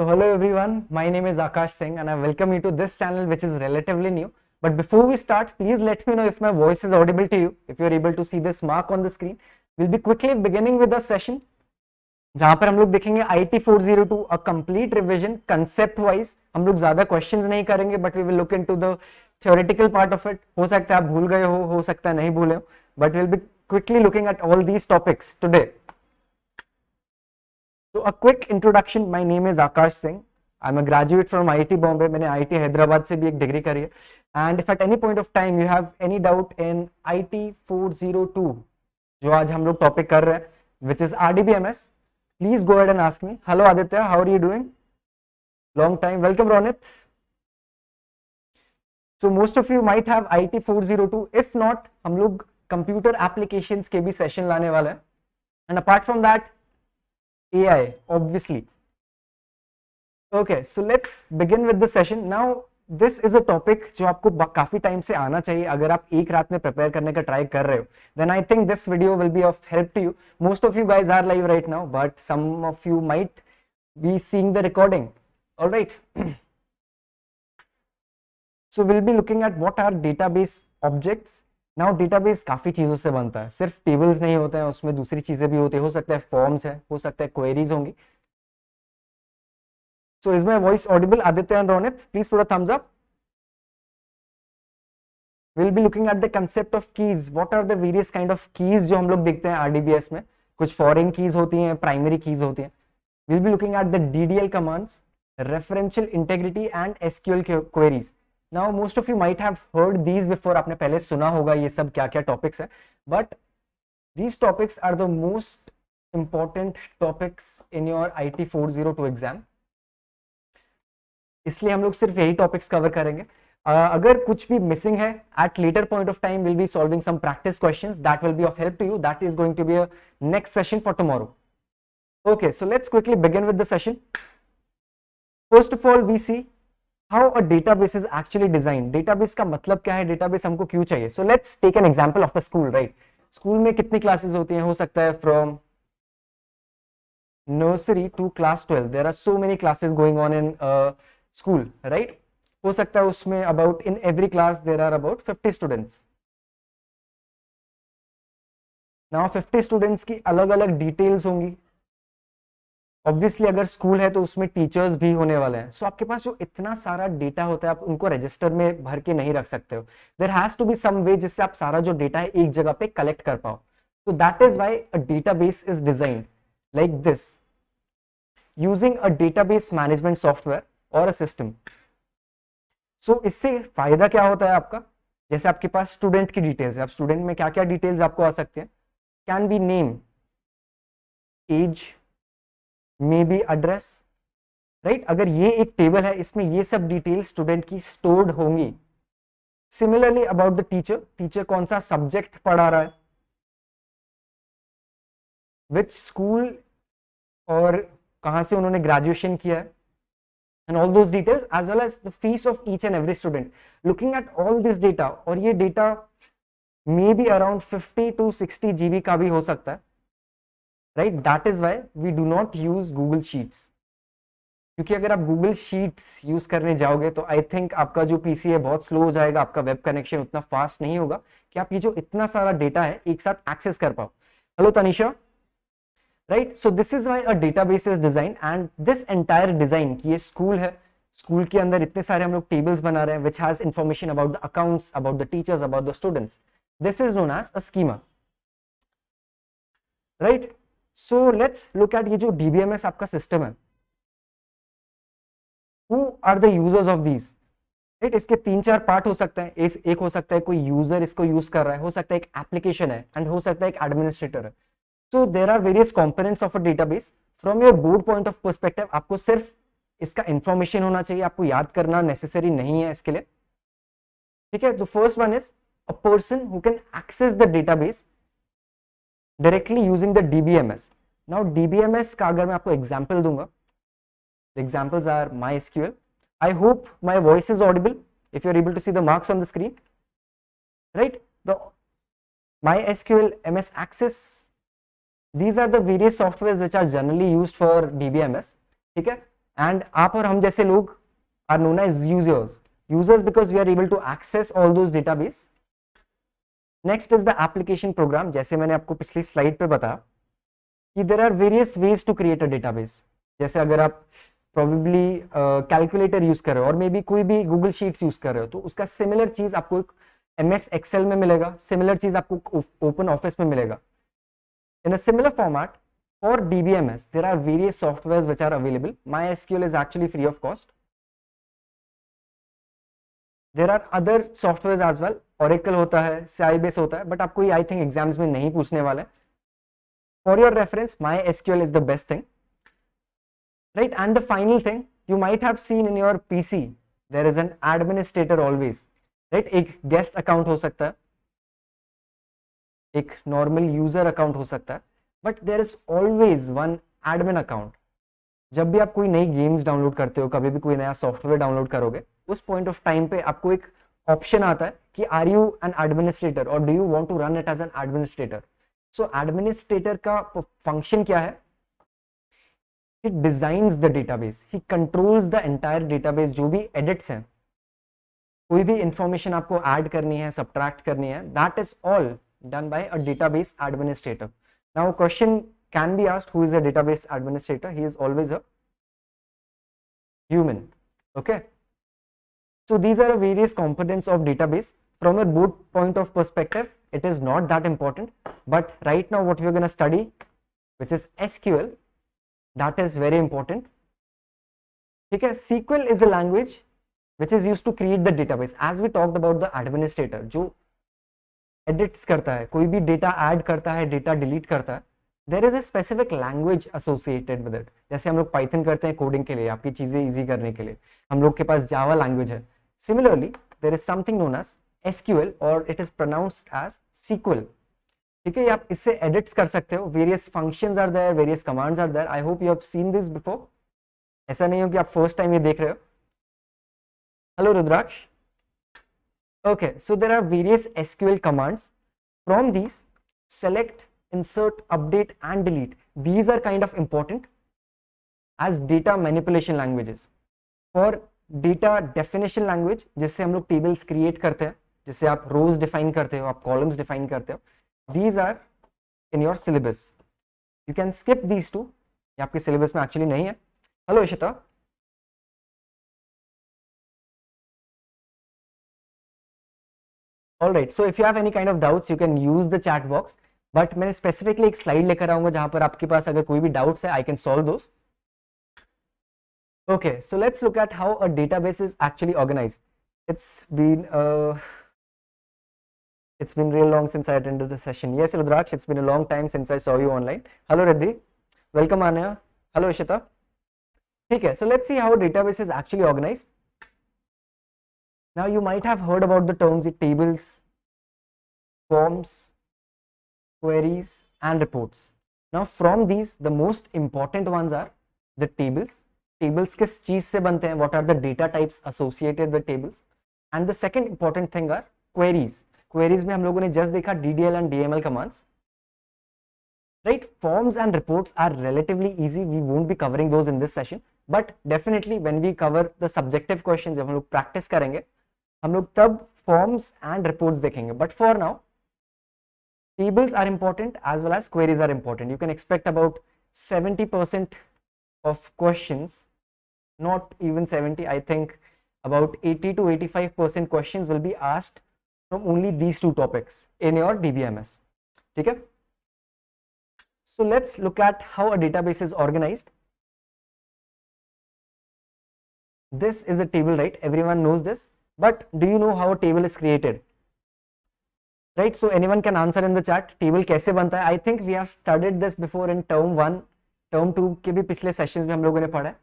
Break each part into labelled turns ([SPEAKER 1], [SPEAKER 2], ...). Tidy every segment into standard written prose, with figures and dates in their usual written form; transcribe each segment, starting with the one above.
[SPEAKER 1] So hello everyone, my name is Aakash Singh and I welcome you to this channel which is relatively new. But before we start, please let me know if my voice is audible to you, if you are able to see this mark on the screen. We'll be quickly beginning with a session जहां पर हम लोग देखेंगे IT402 a complete revision concept wise. हम लोग ज्यादा questions नहीं करेंगे but we will look into the theoretical part of it. हो सकता है आप भूल गए हो सकता है नहीं भूले हो, but will be quickly looking at all these topics today. So a quick introduction, my name is Aakash Singh. I'm a graduate from IIT Bombay. मैंने IIT हैदराबाद से भी एक डिग्री करी है. And if at any point of time you have any doubt in IT402, जो आज हम लोग टॉपिक कर रहे हैं, which is RDBMS, please go ahead and ask me. Hello Aditya, how are you doing? Long time. Welcome Ronit. So most of you might have IT402. If not, हम लोग computer applications के भी session लाने वाले हैं. And apart from that, AI, obviously. Okay, so let's begin with the session. Now, this is a topic जो आपको काफी टाइम से आना चाहिए. अगर आप एक रात में प्रिपेयर करने का ट्राई कर रहे हो, then I think this video will be of help to you. Most of you guys are live right now, but some of you might be seeing the recording. All right. So we'll be looking at what are database objects. Now database काफी चीजों से बनता है, सिर्फ tables नहीं होते हैं, उसमें दूसरी चीजें भी होती है. हो सकता है फॉर्म्स है, हो सकता है क्वेरीज होंगी. So is my voice audible? Aditya and Ronit, please put a thumbs up. Will be looking at the concept of keys. What are the various kind of keys जो हम लोग देखते हैं आरडीबीएस में. कुछ फॉरेन कीज होती हैं, प्राइमरी कीज होती हैं. Will be looking at the DDL commands, referential integrity and SQL queries. Now most of you might have heard these before. आपने पहले सुना होगा ये सब क्या क्या टॉपिक्स है, but these topics are the most important topics in your IT402 exam. इसलिए हम लोग सिर्फ यही टॉपिक्स कवर करेंगे. अगर कुछ भी मिसिंग है, at later point of time we'll be solving some practice questions that will be of help to you. That is going to be a next session for tomorrow. Okay, so let's quickly begin with the session. First of all, we see how a database is actually designed. database का मतलब क्या है, database हमको क्यों चाहिए. so let's take an example of a school, right? School में कितनी classes होती हैं? हो सकता है from nursery to class 12. there are so many classes going on in school, right? हो सकता है उसमें about in every class there are about 50 students. now 50 students की अलग अलग डिटेल्स होंगी. ऑब्वियसली अगर स्कूल है तो उसमें टीचर्स भी होने वाले हैं. सो आपके पास जो इतना सारा डेटा होता है, आप उनको रजिस्टर में भर के नहीं रख सकते हो. There has to be some way जिससे आप सारा जो डेटा है एक जगह पे कलेक्ट कर पाओ. So that is why a database is designed like this, using a database management software और अ सिस्टम. सो इससे फायदा क्या होता है आपका? जैसे आपके पास स्टूडेंट की डिटेल्स है, आप स्टूडेंट में क्या क्या डिटेल्स आपको आ सकते हैं? Can be name, age, may be address, right? अगर ये एक टेबल है, इसमें ये सब डिटेल स्टूडेंट की स्टोर्ड होंगी. Similarly about the teacher, teacher कौन सा सब्जेक्ट पढ़ा रहा है, विच स्कूल और कहां से उन्होंने ग्रेजुएशन किया है, and all those details as well as the fees of each and every student. Looking at all this data, और ये data may be around 50 to 60 GB का भी हो सकता है, right? That is why we do not use Google sheets. क्योंकि अगर आप गूगल शीट्स यूज करने जाओगे तो आई थिंक आपका जो पीसी है बहुत स्लो हो जाएगा, आपका वेब कनेक्शन उतना फास्ट नहीं होगा कि आप ये जो इतना सारा डेटा है एक साथ एक्सेस कर पाओ. Hello Tanisha, right? So this is why a database is design. And this entire design की ये स्कूल है, स्कूल के अंदर इतने सारे हम लोग टेबल्स बना रहे हैं which has information about the accounts, about the teachers, about the students. This is known as a schema, right? So let's look at ये जो डीबीएमएस आपका सिस्टम है, who are the users of these, right? इसके 3-4 part हो सकते हैं. एक हो सकता है कोई यूजर इसको यूज कर रहा है, हो सकता है एक एप्लीकेशन है, एंड हो सकता है एक एडमिनिस्ट्रेटर है. So there are various components of a database. From your board point of perspective आपको सिर्फ इसका इंफॉर्मेशन होना चाहिए, आपको याद करना नेसेसरी नहीं है इसके लिए, ठीक है? तो first one is a person who can access the database directly using the DBMS. Now DBMS का अगर मैं आपको एग्जांपल दूंगा, the examples are MySQL. I hope my voice is audible. If you are able to see the marks on the screen, right? The MySQL, MS Access, these are the various softwares which are generally used for DBMS. ठीक है? And आप और हम जैसे लोग are known as users because we are able to access all those database. Next is the application program. जैसे मैंने आपको पिछली स्लाइड पे बताया कि there are various ways to create a database. जैसे अगर आप प्रोबेबली कैलकुलेटर यूज कर रहे हो और मे बी कोई भी गूगल शीट्स यूज कर रहे हो, तो उसका सिमिलर चीज आपको एक MS एक्सेल में मिलेगा, सिमिलर चीज आपको ओपन ऑफिस में मिलेगा. In a similar format for DBMS there are various softwares which are available. MySQL is actually free of cost. There are other softwares as well. Oracle होता है, Sybase होता है, but आपको ये I think exams में नहीं पूछने वाला है. For your reference, MySQL is the best thing, right? And the final thing, you might have seen in your PC there is an administrator always, right? एक guest account हो सकता है, एक normal user account हो सकता है, but there is always one admin account. जब भी आप कोई नई गेम्स डाउनलोड करते हो, कभी भी कोई नया सॉफ्टवेयर डाउनलोड करोगे, उस पॉइंट ऑफ टाइम पे आपको एक ऑप्शन आता है कि आर यू एन एडमिनिस्ट्रेटर और do you want to run it as an administrator. So administrator का फंक्शन क्या है? He designs the database, he controls the entire database. जो भी एडिट्स हैं, कोई भी इंफॉर्मेशन आपको ऐड करनी है, सब्ट्रैक्ट करनी है, that is all done by a database administrator. Now question can be asked, who is a database administrator? He is always a human. Okay, so these are various components of database. From a board point of perspective, it is not that important, but right now what we are going to study, which is SQL, that is very important. Okay, SQL is a language which is used to create the database. As we talked about the administrator, जो edits करता है, कोई भी data add करता है, data delete करता है, there is a specific language associated with it. जैसे हम लोग पाइथन करते हैं कोडिंग के लिए, आपकी चीजें इजी करने के लिए, हम लोग के पास जावा लैंग्वेज है. Similarly, there is something known as SQL or it is pronounced as SQL. ठीक है, आप इससे एडिट्स कर सकते हो. Various functions are there, various commands are there. I hope you have seen this before. ऐसा नहीं हो कि आप फर्स्ट टाइम ये देख रहे हो. Hello Rudraksh. Okay, so there are various SQL commands. From these, select, insert, update and delete. These are kind of important as data manipulation languages. For data definition language, जिससे हम लोग tables create करते हैं, जिससे आप rows define करते हो, आप columns define करते हो, these are in your syllabus. You can skip these two. ये आपके syllabus में actually नहीं है. Hello Ishita. All right, so if you have any kind of doubts, you can use the chat box. But मैंने specifically एक slide लेकर आऊंगा जहां पर आपके पास अगर कोई भी डाउट्स है, I can solve those. Okay, so let's look at how a database is actually organised. It's been real long since I attended the session. Yes, Rudraksh, it's been a long time since I saw you online. Hello Riddhi, welcome Anya. Hello Ishita. ठीक है, so let's see how a database is actually organized. Now you might have heard about the terms tables, forms, queries and reports. Now from these, the most important ones are the tables. Tables किस चीज से बनते हैं? What are the data types associated with tables? And the second important thing are queries. Queries में हम लोगों ने just देखा DDL and DML commands. Right? Forms and reports are relatively easy. We won't be covering those in this session, but definitely when we cover the subjective questions, जब हम लोग practice करेंगे, हम लोग तब forms and reports देखेंगे. But for now, tables are important as well as queries are important. You can expect about 70% of questions, not even 70, I think about 80 to 85% questions will be asked from only these two topics in your DBMS. Okay? So let's look at how a database is organized. This is a table, right? Everyone knows this, but do you know how a table is created? Right, so anyone can answer in the chat. Table कैसे बनता है? I think we have studied this before in term 1, term 2 के भी पिछले sessions में हम लोगों ने पढ़ा है.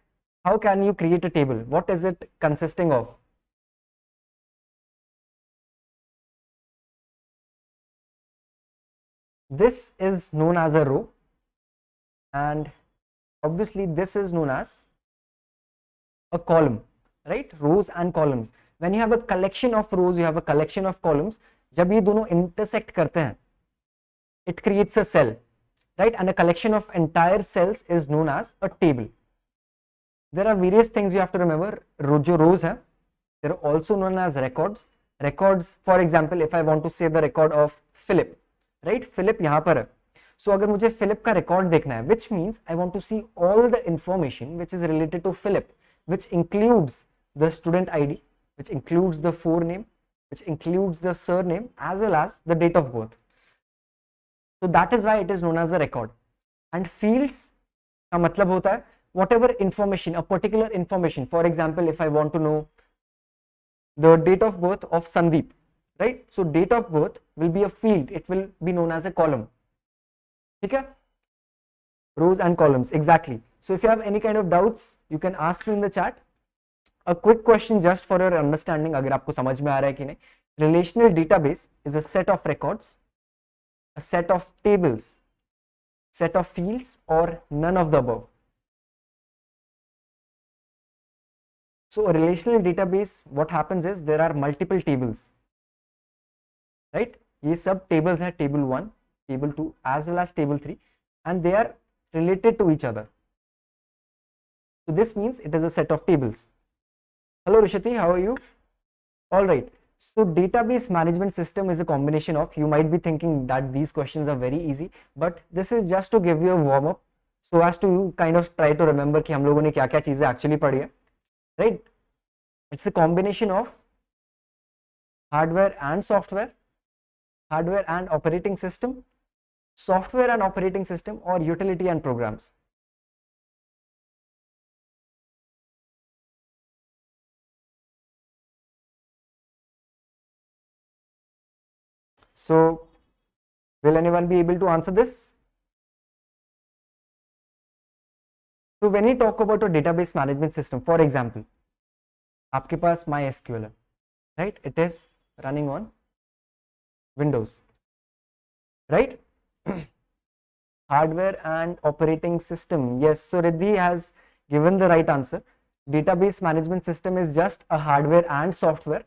[SPEAKER 1] How can you create a table? What is it consisting of? This is known as a row, and obviously this is known as a column, right? Rows and columns. When you have a collection of rows, you have a collection of columns. जब ये दोनों intersect करते हैं, it creates a cell, right? And a collection of entire cells is known as a table. There are various things you have to remember. जो rows है, they're also known as records. Records, for example, if I want to say the record of Philip, right? Philip यहाँ पर है. So अगर मुझे Philip का record देखना है, which means I want to see all the information which is related to Philip, which includes the student ID, which includes the forename, which includes the surname as well as the date of birth. So that is why it is known as a record. And fields का मतलब होता है whatever information, a particular information. For example, if I want to know the date of birth of Sandeep, right? So date of birth will be a field. It will be known as a column. Okay? Rows and columns, exactly. So if you have any kind of doubts, you can ask me in the chat. A quick question just for your understanding, अगर आपको समझ में आ रहा है कि नहीं. Relational database is a set of records, a set of tables, set of fields, or none of the above. So a relational database, what happens is there are multiple tables, right? ये सब tables हैं, table 1, table 2 as well as table 3, and they are related to each other. So this means it is a set of tables. Hello Rishati, how are you? All right. So database management system is a combination of, you might be thinking that these questions are very easy, but this is just to give you a warm up so as to kind of try to remember कि हम लोगों ने क्या-क्या चीजें actually पढ़ी है, right? It's a combination of hardware and software, hardware and operating system, software and operating system, or utility and programs. So will anyone be able to answer this? So when you talk about a database management system, for example, आपके पास MySQL है, right? It is running on Windows, right? Hardware and operating system. Yes, so Riddhi has given the right answer. Database management system is just a hardware and software.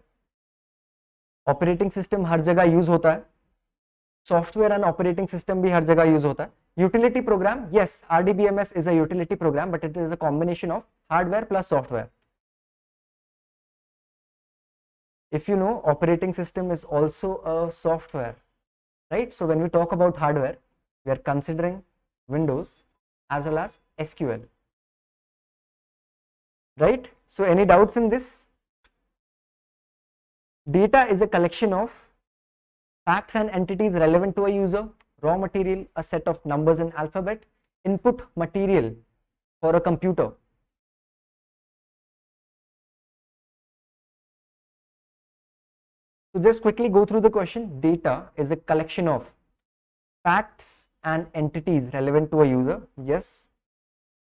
[SPEAKER 1] Operating system हर जगह use होता है. Software and operating system भी हर जगह use होता है. Utility program, yes, RDBMS is a utility program, but it is a combination of hardware plus software. If you know, operating system is also a software, right? So when we talk about hardware, we are considering Windows as well as SQL, right? So any doubts in this? Data is a collection of facts and entities relevant to a user, raw material, a set of numbers and alphabet, input material for a computer. So just quickly go through the question. Data is a collection of facts and entities relevant to a user. Yes.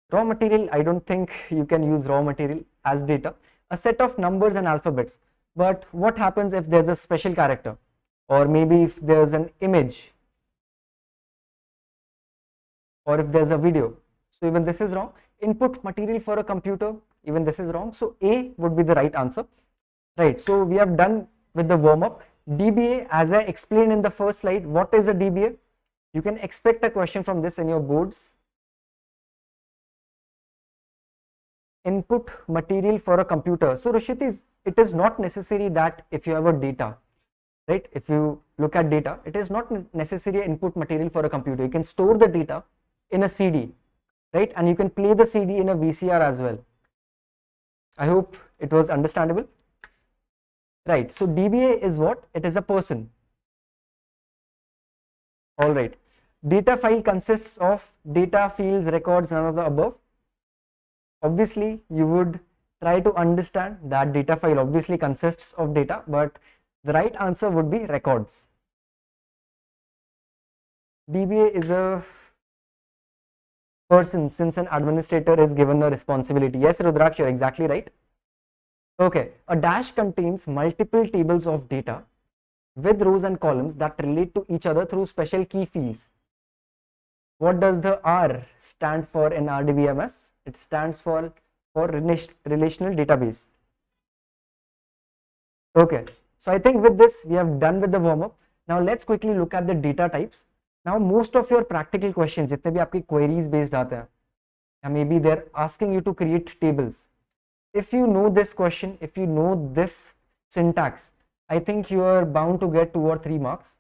[SPEAKER 1] Raw material, I don't think you can use raw material as data. A set of numbers and alphabets. But what happens if there's a special character, or maybe if there's an image, or if there's a video? So even this is wrong. Input material for a computer, even this is wrong. So A would be the right answer, right? So we have done with the warm up. DBA, as I explained in the first slide, what is a DBA? You can expect a question from this in your boards. Input material for a computer. So Rishit, it is not necessary that if you have a data, right? If you look at data, it is not necessary input material for a computer. You can store the data in a CD, right? And you can play the CD in a VCR as well. I hope it was understandable. Right, so DBA is what? It is a person. All right. Data file consists of data, fields, records, none of the above. Obviously, you would try to understand that data file obviously consists of data, but the right answer would be records. DBA is a person since an administrator is given the responsibility. Yes, Rudraksh, you're exactly right. Okay, a dash contains multiple tables of data with rows and columns that relate to each other through special key fields. What does the R stand for in RDBMS? It stands for relational database. Okay, so I think with this we have done with the warm up. Now let's quickly look at the data types. Now most of your practical questions, जितने भी आपकी queries based आते हैं, maybe they're asking you to create tables. If you know this question, if you know this syntax, I think you are bound to get 2 or 3 marks.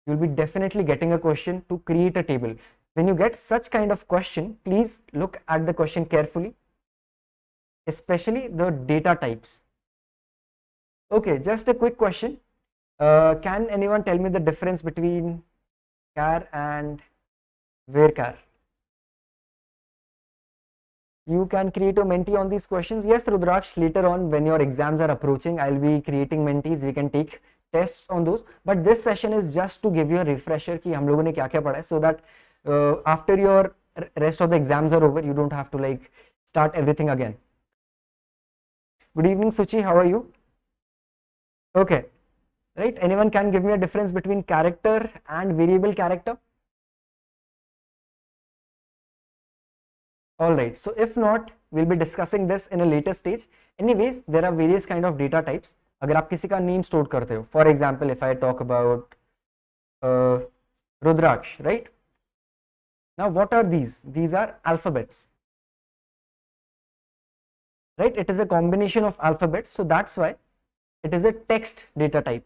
[SPEAKER 1] You'll be definitely getting a question to create a table. When you get such kind of question, please look at the question carefully, especially the data types. Okay, just a quick question. Can anyone tell me the difference between char and varchar? You can create a mentee on these questions. Yes, Rudraksh, later on when your exams are approaching, I'll be creating mentees. We can take tests on those. But this session is just to give you a refresher कि हम लोगों ने क्या क्या पढ़ा है, so that after your rest of the exams are over, you don't have to like start everything again. Good evening, Suchi. How are you? Okay. Right. Anyone can give me a difference between character and variable character? All right, so if not, we'll be discussing this in a later stage. Anyways, there are various kind of data types. अगर आप किसी का name store करते हो, for example, if I talk about Rudraksh, right? Now, what are these? These are alphabets, right? It is a combination of alphabets, so that's why it is a text data type.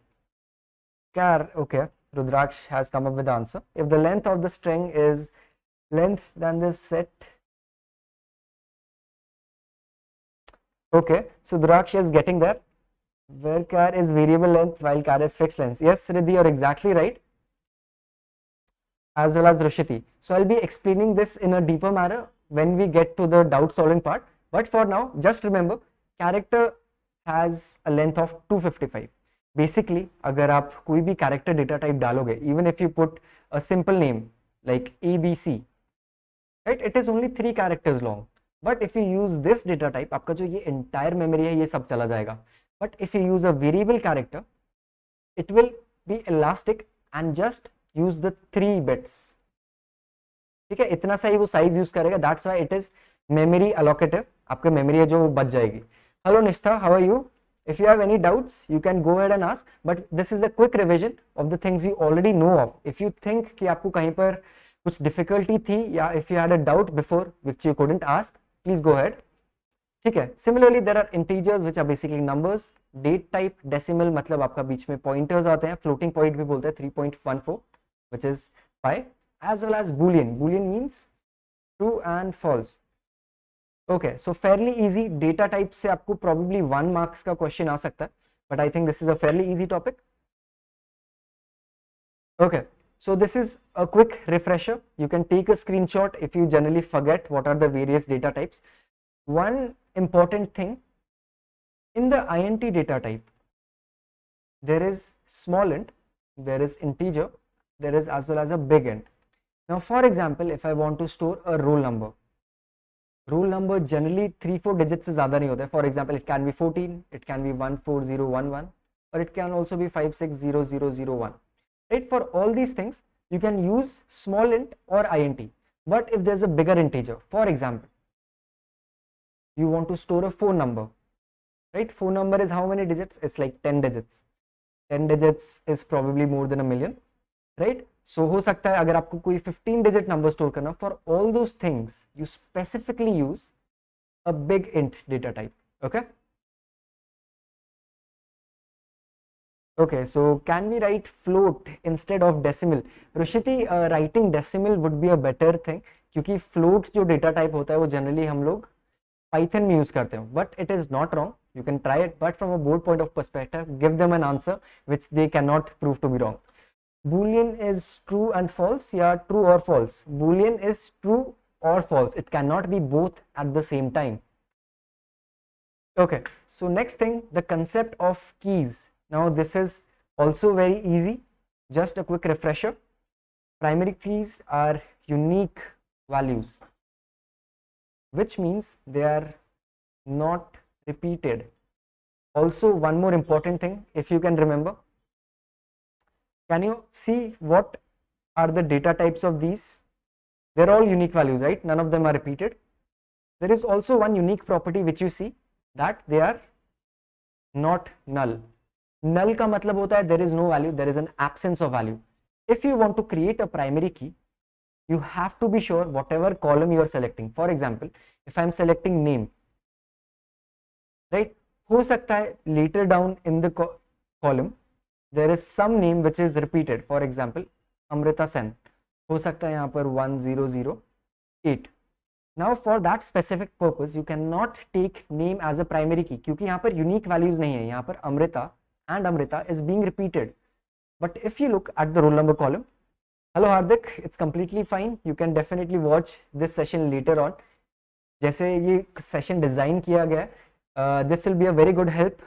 [SPEAKER 1] Char, okay, Rudraksh has come up with the answer. If the length of the string is length than this set. Okay, so Draksh is getting there. Where char is variable length while char is fixed length. Yes, Riddhi, you're exactly right. As well as Rishiti. So I'll be explaining this in a deeper manner when we get to the doubt solving part. But for now, just remember, character has a length of 255. Basically, अगर आप कोई भी character data type डालोगे, even if you put a simple name like ABC, right? It is only 3 characters long. But if you use this data type, आपका जो ये entire memory है ये सब चला जाएगा. But if you use a variable character, it will be elastic and just use the 3 bits. ठीक है, इतना सा ही वो size use करेगा. That's why it is memory allocative. आपका memory है जो वो बच जाएगी. Hello Nishtha, how are you? If you have any doubts, you can go ahead and ask. But this is a quick revision of the things you already know of. If you think कि आपको कहीं पर कुछ difficulty थी या if you had a doubt before which you couldn't ask, please go ahead. ठीक है. Similarly, there are integers which are basically numbers. Date type, decimal मतलब आपका बीच में pointers आते हैं. Floating point भी बोलते हैं 3.14, which is pi, as well as boolean. Boolean means true and false. Okay, so fairly easy. Data type से आपको probably 1 marks का question आ सकता है, but I think this is a fairly easy topic. Okay, so this is a quick refresher. You can take a screenshot if you generally forget what are the various data types. One important thing, in the int data type, there is small int, there is integer, there is as well as a big int. Now, for example, if I want to store a roll number generally 3-4 digits से ज़्यादा नहीं होता है. For example, it can be 14, it can be 14011, or it can also be 560001. Right? For all these things, you can use small int or int. But if there's a bigger integer, for example, you want to store a phone number, right? Phone number is how many digits? It's like 10 digits. 10 digits is probably more than a million, right? So हो सकता है अगर आपको कोई 15 digit number store करना, for all those things you specifically use a big int data type. Okay. Okay, so can we write float instead of decimal? Rushiti, writing decimal would be a better thing क्योंकि float जो data type होता है वो generally हम लोग Python में use करते हैं. But it is not wrong. You can try it, but from a board point of perspective, give them an answer which they cannot prove to be wrong. Boolean is true and false. Yeah, true or false. Boolean is true or false. It cannot be both at the same time. Okay, so next thing, the concept of keys. Now this is also very easy. Just a quick refresher. Primary keys are unique values, which means they are not repeated. Also, one more important thing, if you can remember, can you see what are the data types of these? They're all unique values, right? None of them are repeated. There is also one unique property which you see, that they are not null. Null का मतलब होता है there is no value, there is an absence of value. If you want to create a primary key, you have to be sure whatever column you are selecting. For example, if I am selecting name, right, हो सकता है later down in the column there is some name which is repeated. For example, Amrita Sen, हो सकता है यहाँ पर 1008. Now for that specific purpose you cannot take name as a primary key, क्योंकि यहाँ पर unique values नहीं है. यहाँ पर Amrita and Amrita is being repeated. But if you look at the roll number column, hello Hardik, it's completely fine. You can definitely watch this session later on. जैसे ये session design किया गया है, this will be a very good help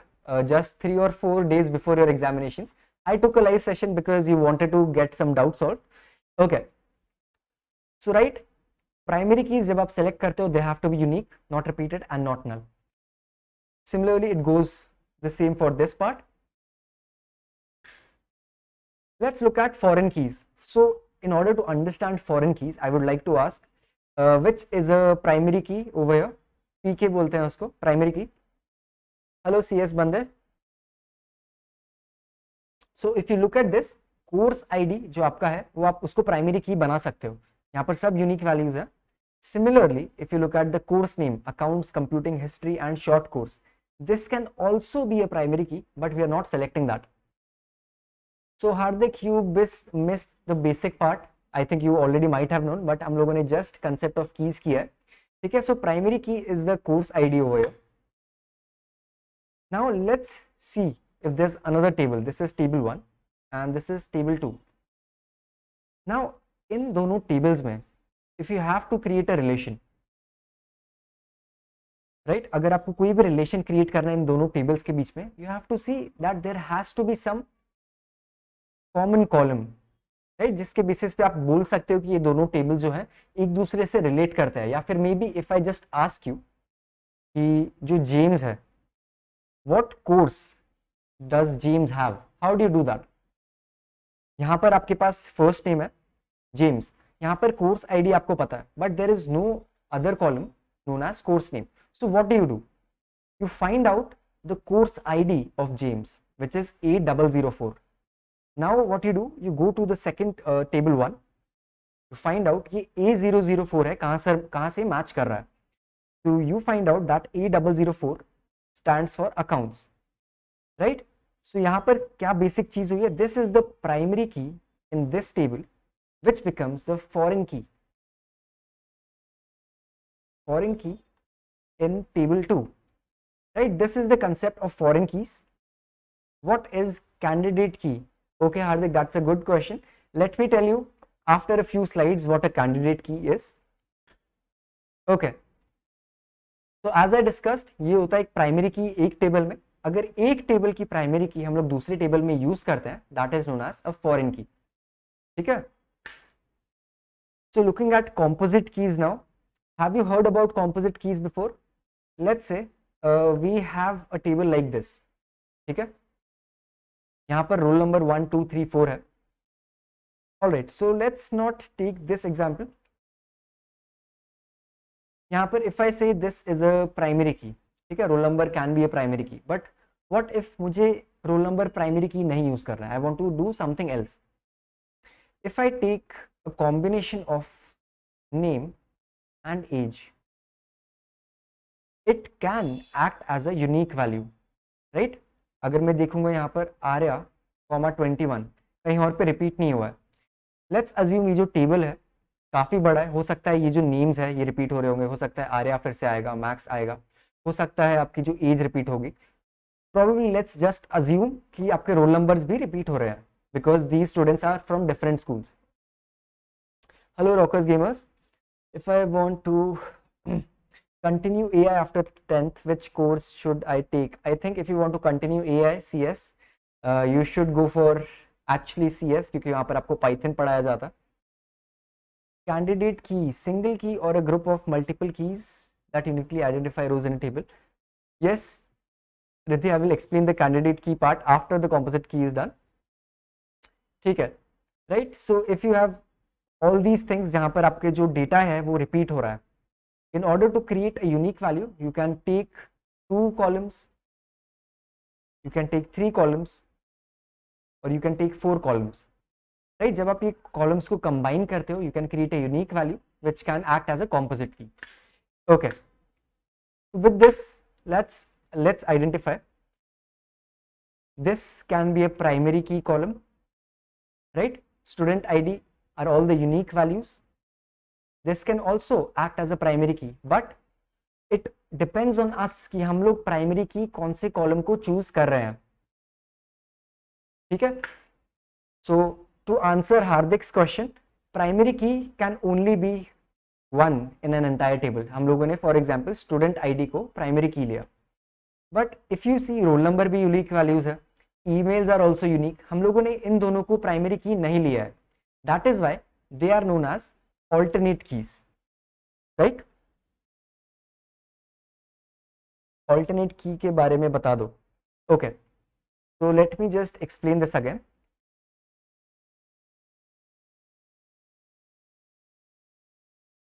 [SPEAKER 1] just 3 or 4 days before your examinations. I took a live session because you wanted to get some doubts solved. Okay, so right, primary keys जब आप select करते हो, they have to be unique, not repeated and not null. Similarly, it goes the same for this part. Let's look at foreign keys. So in order to understand foreign keys, I would like to ask which is a primary key over here. PK बोलते हैं उसको, primary key. Hello CS बंदे. So if you look at this, course ID जो आपका है वो आप उसको primary key बना सकते हो. यहाँ पर सब unique values है. Similarly, if you look at the course name, accounts, computing, history and short course, this can also be a primary key, but we are not selecting that. So Hardik, you missed the basic part. I think you already might have known, but हम लोगों ने just concept of keys किया है. ठीक है, so primary key is the course ID over here. Now let's see if there's another table. This is table 1 and this is table 2. Now in दोनों tables में, if you have to create a relation, right? अगर आपको कोई भी relation create करना है इन दोनों tables के बीच में, you have to see that there has to be some common column, right? जिसके बेसिस पे आप बोल सकते हो कि ये दोनों टेबल जो है एक दूसरे से रिलेट करते हैं. या फिर may be if I just ask you कि जो जेम्स है, what course does James have, how do you do that? यहाँ पर आपके पास फर्स्ट नेम है जेम्स, यहाँ पर कोर्स आईडी आपको पता है, but there is no other column known as course name. So what do? You find out the course ID of James which is 8004. Now what you do, you go to the second table 1, you find out ये A004 है, कहाँ से match कर रहा है. So you find out that A004 stands for accounts, right? So यहाँ पर क्या बेसिक चीज हुई है? This is the primary key in this table which becomes the foreign key in table 2, right? This is the concept of foreign keys. What is candidate key? Okay, Hardik, that's a good question. Let me tell you after a few slides what a candidate key is. Okay. So as I discussed, ये होता है एक primary key एक table में. अगर एक table की primary key हम लोग दूसरे टेबल में यूज करते हैं, that is known as a foreign key. ठीक है? So looking at composite keys now, have you heard about composite keys before? Let's say we have a table like this. ठीक है? यहाँ पर रोल नंबर 1 2 3 4 है. Alright, so let's not take this example. यहाँ पर if I से this is a primary key, ठीक है, roll number can be a primary key, but what if मुझे रोल नंबर प्राइमरी की नहीं यूज करना है, I want to do something else. If I take a combination of name and age, it can act as a unique value, right? अगर मैं देखूंगा यहाँ पर Arya comma 21 कहीं और पे रिपीट नहीं हुआ है. लेट्स अज्यूम ये जो टेबल है काफी बड़ा है, हो सकता है ये जो नेम्स है ये रिपीट हो रहे होंगे, हो सकता है आर्या फिर से आएगा, मैक्स आएगा, हो सकता है आपकी जो एज रिपीट होगी. प्रोबेबली लेट्स जस्ट अज्यूम कि आपके रोल नंबर्स भी रिपीट हो रहे हैं because these students are from different schools. Hello rockers gamers, if I want to continue AI after 10th, which course should I take? I think if you want to continue AI CS, you should go for actually CS, क्योंकि वहाँ पर आपको Python पढ़ाया जाता है. Candidate key, single key or a group of multiple keys that uniquely identify rows in a table. Yes, Riddhi, I will explain the candidate key part after the composite key is done. ठीक है, right? So if you have all these things जहाँ पर आपके जो data है वो repeat हो रहा है, in order to create a unique value, you can take 2 columns, you can take 3 columns, or you can take 4 columns. Right. जब आप ये कॉलम्स को कंबाइन करते हो, you can create a unique value which can act as a composite key. Okay, with this let's identify this can be a primary key column, right? Student id are all the unique values. This can also act as a primary key, but it depends on us कि हम लोग primary की कौन से column को choose कर रहे हैं, ठीक है। So to answer Hardik's question, primary key can only be one in an entire table. हम लोगों ने फॉर एग्जाम्पल स्टूडेंट आईडी को प्राइमरी की लिया, but if you see roll number भी यूनिक वैल्यूज है, ईमेल्स आर ऑल्सो यूनिक, हम लोगों ने इन दोनों को प्राइमरी की नहीं लिया है। That is why they are known as alternate keys, right. Alternate key के बारे में बता दो। Okay, so let me just explain this again.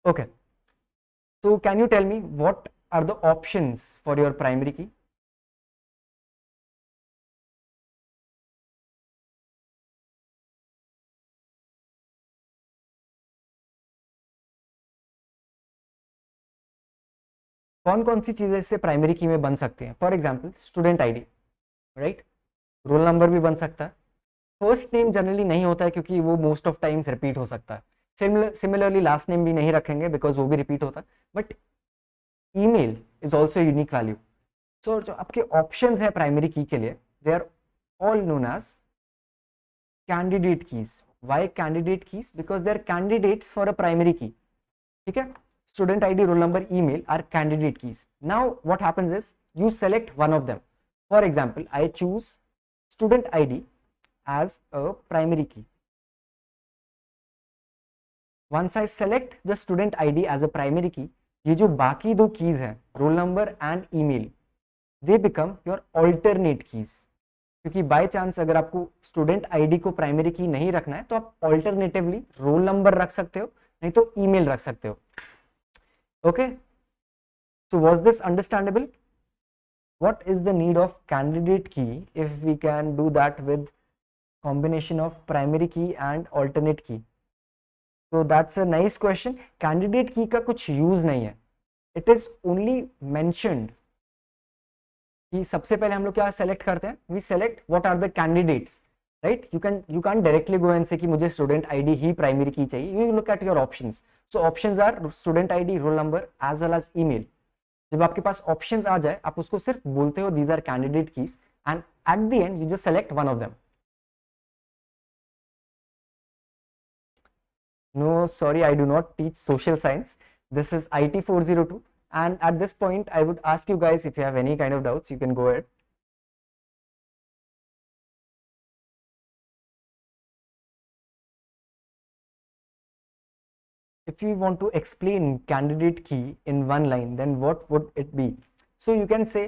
[SPEAKER 1] Okay, so can you tell me what are the options for your primary key? कौन कौन सी चीजें इससे primary की में बन सकती हैं? For example student ID, right, role number भी बन सकता है। फर्स्ट नेम जनरली नहीं होता है क्योंकि वो मोस्ट ऑफ टाइम्स रिपीट हो सकता है। सिमिलरली लास्ट नेम भी नहीं रखेंगे बिकॉज वो भी रिपीट होता है। But email is also unique value. So जो आपके ऑप्शंस है प्राइमरी की के लिए, they are all known as candidate keys. Why candidate keys? Because they are candidates for a primary key, ठीक है। Student ID, roll number, email are candidate keys. Now what happens is you select one of them. For example, I choose student ID as a primary key. Once I select the student ID as a primary key, ये जो बाकी दो keys हैं, roll number and email, they become your alternate keys. क्योंकि by chance अगर आपको student ID को primary key नहीं रखना है तो आप ऑल्टरनेटिवली रोल नंबर रख सकते हो, नहीं तो ईमेल रख सकते हो। Okay, so was this understandable? What is the need of candidate key if we can do that with combination of primary key and alternate key? So that's a nice question. Candidate key का कुछ use नहीं है, it is only mentioned कि सबसे पहले हम लोग क्या सेलेक्ट करते हैं, we select what are the candidates, right? You can't directly go and say कि मुझे स्टूडेंट आईडी ही प्राइमरी की चाहिए। You look at your options. So options are student ID, roll number as well as email. जब आपके पास options आ जाए, आप उसको सिर्फ बोलते हो these are candidate keys and at the end you just select one of them. No, sorry, I do not teach social science. This is IT402 and at this point I would ask you guys if you have any kind of doubts, you can go ahead. If you want to explain candidate key in one line, then what would it be? So you can say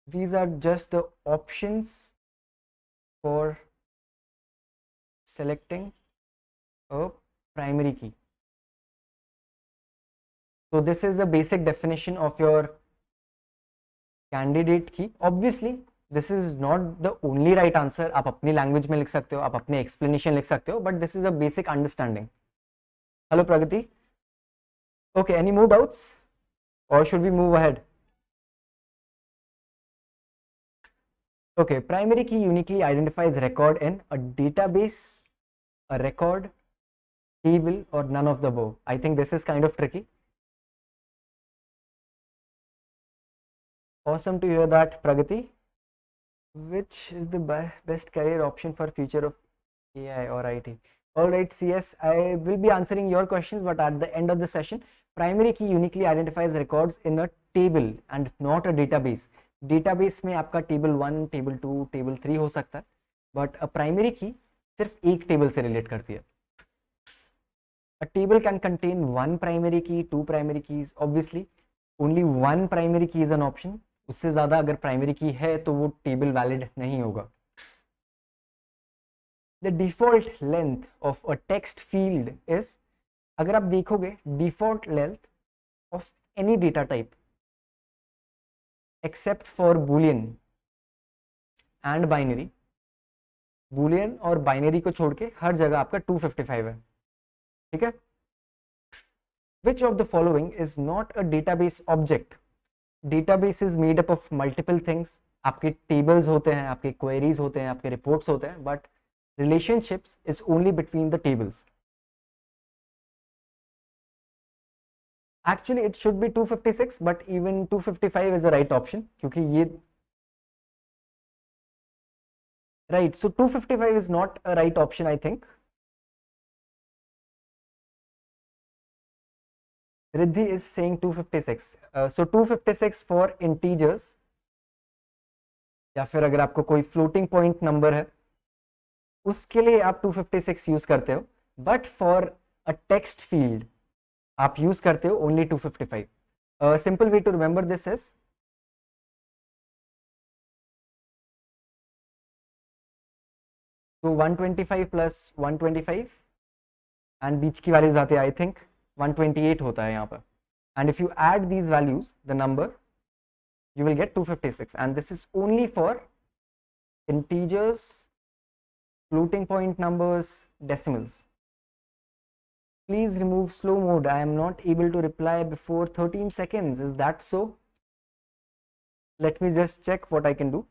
[SPEAKER 1] these are just the options for selecting a primary key. So this is a basic definition of your candidate key. Obviously this is not the only right answer. आप अपनी language में लिख सकते हो, आप अपने explanation लिख सकते हो, but this is a basic understanding. Hello Pragati. Okay, any more doubts or should we move ahead? Okay, primary key uniquely identifies record in a database, a record, table, or none of the above. I think this is kind of tricky. Awesome to hear that, Pragati. Which is the best career option for future of AI or IT? All right, CS, I will be answering your questions, but at the end of the session, primary key uniquely identifies records in a table and not a database. Database में आपका table 1, table 2, table 3 हो सकता है, but a primary key सिर्फ एक table से relate करती है. A table can contain one primary key, two primary keys. Obviously, only one primary key is an option. उससे ज्यादा अगर primary key है तो वो table valid नहीं होगा. The default length of a text field is, अगर आप देखोगे default length of any data type except for boolean and binary Boolean और बाइनरी को छोड़ के हर जगह आपका 255 है, ठीक है। Which of the following is not a database object? Database is made up of multiple things. आपके tables होते हैं, आपके queries होते हैं, आपके reports होते हैं, but relationships is only between the tables. Actually it should be 256, but even 255 is the right option क्योंकि ये right, so 255 is not a right option, I think. Riddhi is saying 256. So 256 for integers, या फिर अगर आपको कोई floating point number है उसके लिए आप 256 यूज करते हो, but for a text field आप यूज करते हो only 255. Simple way to remember this is तो 125 प्लस 125 एंड बीच की वैल्यूज आती है, आई थिंक 128 होता है यहाँ पर, and if you add these values the number you will get 256, and this is only for integers, floating point numbers, decimals. Please remove slow mode. I am not able to reply before 13 seconds. Is that so? Let me just check what I can do.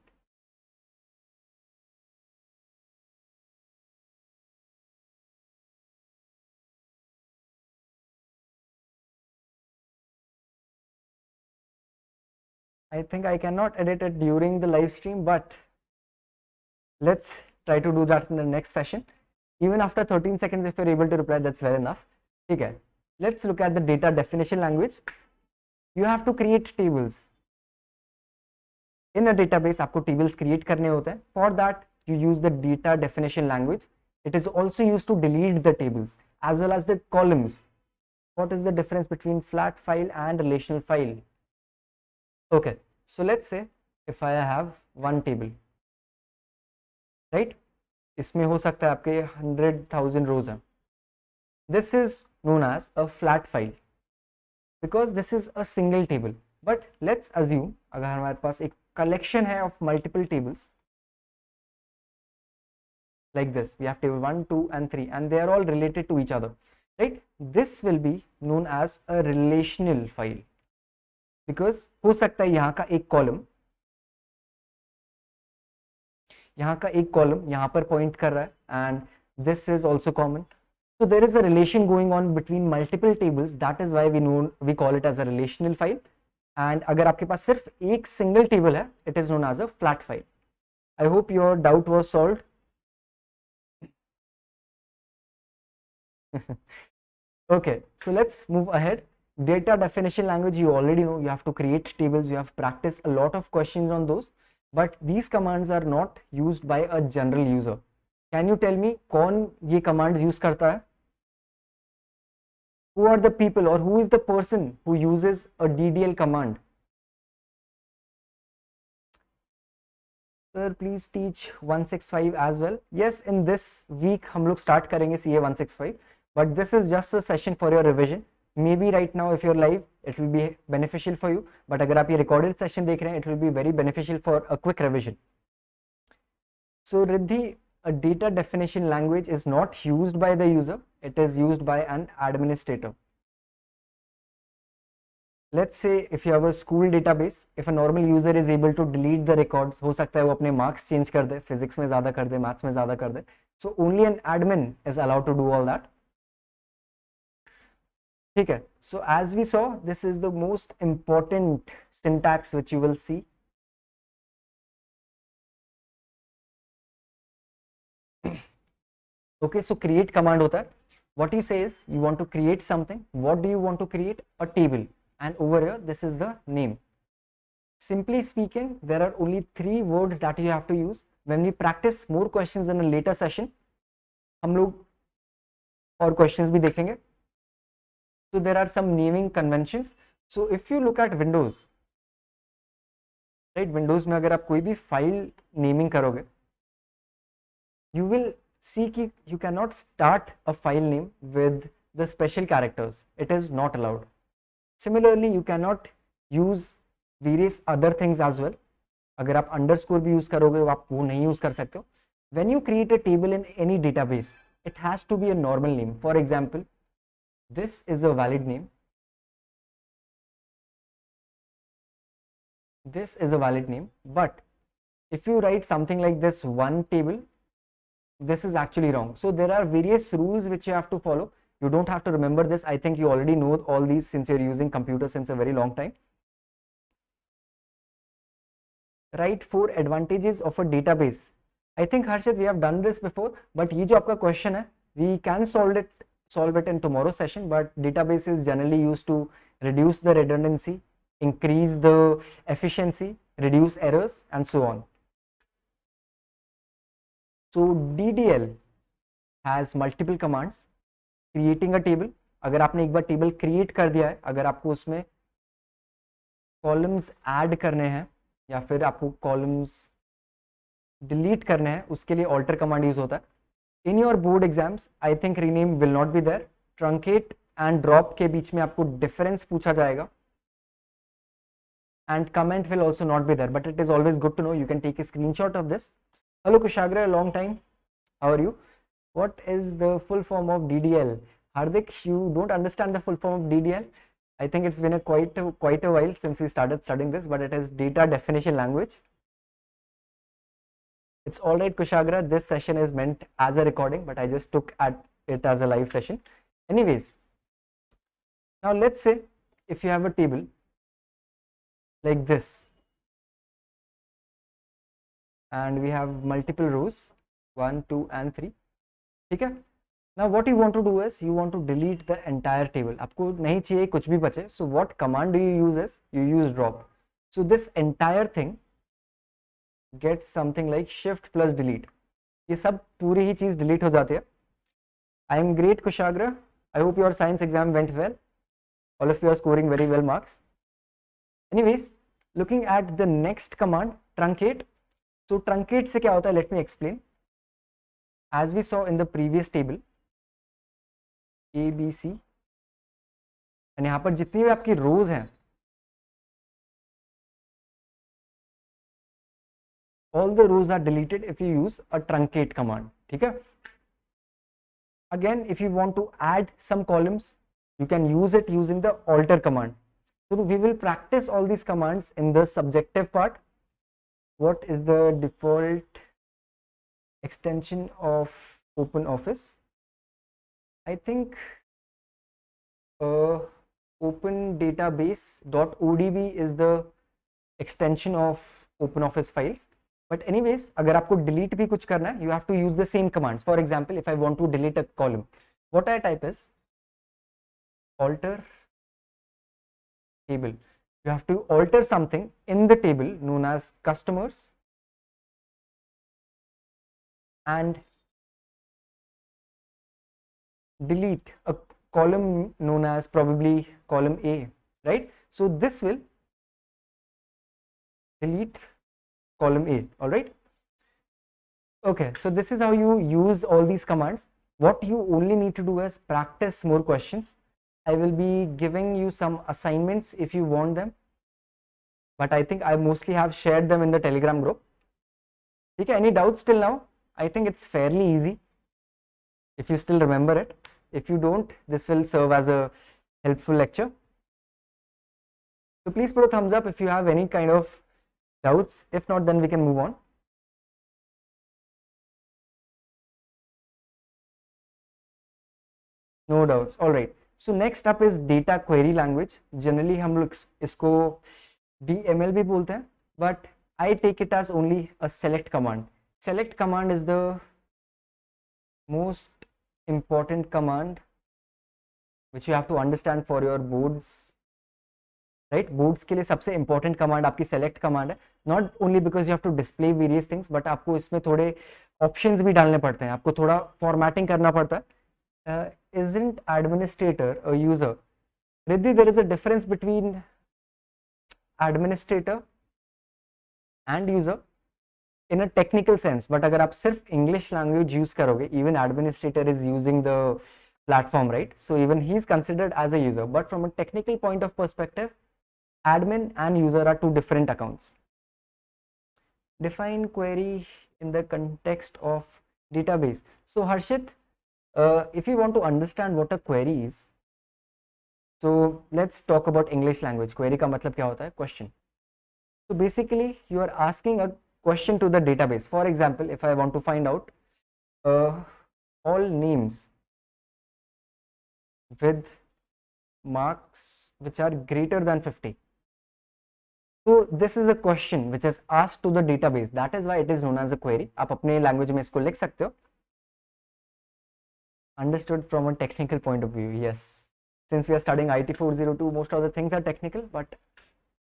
[SPEAKER 1] I think I cannot edit it during the live stream, but let's try to do that in the next session. Even after 13 seconds, if you're able to reply, that's well enough. Okay, let's look at the data definition language. You have to create tables. In a database, आपको tables create करने होते हैं. For that, you use the data definition language. It is also used to delete the tables as well as the columns. What is the difference between flat file and relational file? Okay, so let's say if I have one table, right? इसमें हो सकता है आपके 100,000 rows हैं. This is known as a flat file because this is a single table. But let's assume अगर हमारे पास एक collection है of multiple tables like this, we have table 1, 2 and 3 and they are all related to each other, right? This will be known as a relational file because हो सकता है यहाँ का एक कॉलम यहाँ पर पॉइंट कर रहा है and this is also common, so there is a relation going on between multiple tables. That is why we call it as a relational file. And अगर आपके पास सिर्फ एक सिंगल टेबल है, it is known as a flat file. I hope your doubt was solved. Okay, so let's move ahead. Data definition language, you already know, you have to create tables, you have practiced a lot of questions on those, but these commands are not used by a general user. Can you tell me कौन ये commands use करता है? Who are the people or who is the person who uses a DDL command? Sir, please teach 165 as well. Yes, in this week हम लोग start करेंगे CA 165, but this is just a session for your revision. Maybe right now if you're live it will be beneficial for you, but अगर आप ये recorded session देख रहे हैं it will be very beneficial for a quick revision. So Riddhi, a data definition language is not used by the user, it is used by an administrator. Let's say if you have a school database, if a normal user is able to delete the records, हो सकता है वो अपने marks change कर दे, physics में ज़्यादा कर दे, maths में ज़्यादा कर दे, so only an admin is allowed to do all that. ठीक है, so as we saw, this is the most important syntax which you will see. Okay, so create command होता है. What you say is you want to create something. What do you want to create? A table, and over here this is the name. Simply speaking, there are only 3 words that you have to use. When we practice more questions in a later session, हम लोग और questions भी देखेंगे. So there are some naming conventions. So if you look at Windows, right, Windows में अगर आप कोई भी file naming करोगे, you will see कि you cannot start a file name with the special characters. It is not allowed. Similarly, you cannot use various other things as well. अगर आप underscore भी use करोगे आप वो नहीं use कर सकते हो. when you create a table in any database, it has to be a normal name. For example, this is a valid name. This is a valid name, but if you write something like this one table, this is actually wrong. So there are various rules which you have to follow. You don't have to remember this. I think you already know all these since you're using computer since a very long time. Write 4 advantages of a database. I think Harshit, we have done this before, but ये जो आपका question है, we can solve it in tomorrow's session. But database is generally used to reduce the redundancy, increase the efficiency, reduce errors, and so on. So DDL has multiple commands. Creating a table, अगर आपने एक बार table create कर दिया है, अगर आपको उसमें columns add करने हैं या फिर आपको कॉलम्स डिलीट करने हैं, उसके लिए ऑल्टर कमांड यूज होता है. In your board exams I think rename will not be there. Truncate and drop के बीच में आपको डिफरेंस पूछा जाएगा. And comment will also not be there, but it is always good to know. You can take a screenshot of this. Hello Kushagra, long time. How are you? What is the full form of DDL? Hardik, you don't understand the full form of DDL? I think it's been quite a while since we started studying this, but it is data definition language. It's all right, Kushagra. This session is meant as a recording, but I just took it as a live session. Anyways, now let's say if you have a table like this, and we have multiple rows 1, 2, and 3. Okay. Now what you want to do is you want to delete the entire table. आपको नहीं चाहिए कुछ भी बचे. So what command do you use is you use drop. So this entire thing gets something like shift plus delete. ये सब पूरी ही चीज delete हो जाती है. I am great Kushagra. I hope your science exam went well. All of you are scoring very well marks. Anyways, looking at the next command, truncate. So truncate से क्या होता है? Let me explain. As we saw in the previous table, A, B, C, and यहाँ पर जितनी भी आपकी rows हैं, all the rows are deleted if you use a truncate command. ठीक है? Again, if you want to add some columns, you can use it using the alter command. So we will practice all these commands in the subjective part. What is the default extension of Openoffice? I think Open Database.odb is the extension of Openoffice files. But anyways, अगर आपको delete भी कुछ करना है, you have to use the same commands. For example, if I want to delete a column, what I type is alter table. You have to alter something in the table known as customers and delete a column known as probably column A, right? So this will delete column A, all right? Okay, so this is how you use all these commands. What you only need to do is practice more questions. I will be giving you some assignments if you want them, but I think I mostly have shared them in the Telegram group. Okay, any doubts till now? I think it's fairly easy if you still remember it. If you don't, this will serve as a helpful lecture. So please put a thumbs up if you have any kind of doubts. If not, then we can move on. No doubts. All right. So next up is data query language. Generally हम लोग इसको DML भी बोलते हैं, but I take it as only a select command. Select command is the most important command which you have to understand for your boards, right? Boards के लिए सबसे important command आपकी select command है. Not only because you have to display various things, but आपको इसमें थोड़े options भी डालने पड़ते हैं, आपको थोड़ा formatting करना पड़ता है. Isn't administrator a user? Riddhi, there is a difference between administrator and user in a technical sense, but अगर आप सिर्फ English language use करोगे, even administrator is using the platform, right? So even he is considered as a user, but from a technical point of perspective, admin and user are two different accounts. Define query in the context of database. So Harshit, if you want to understand what a query is, so let's talk about English language. Query का मतलब क्या होता है? Question. So basically you are asking a question to the database. For example, if I want to find out all names with marks which are greater than 50. So this is a question which is asked to the database. That is why it is known as a query. आप अपने language में इसको लिख सकते हो. Understood from a technical point of view. Yes. Since we are studying IT402, most of the things are technical, but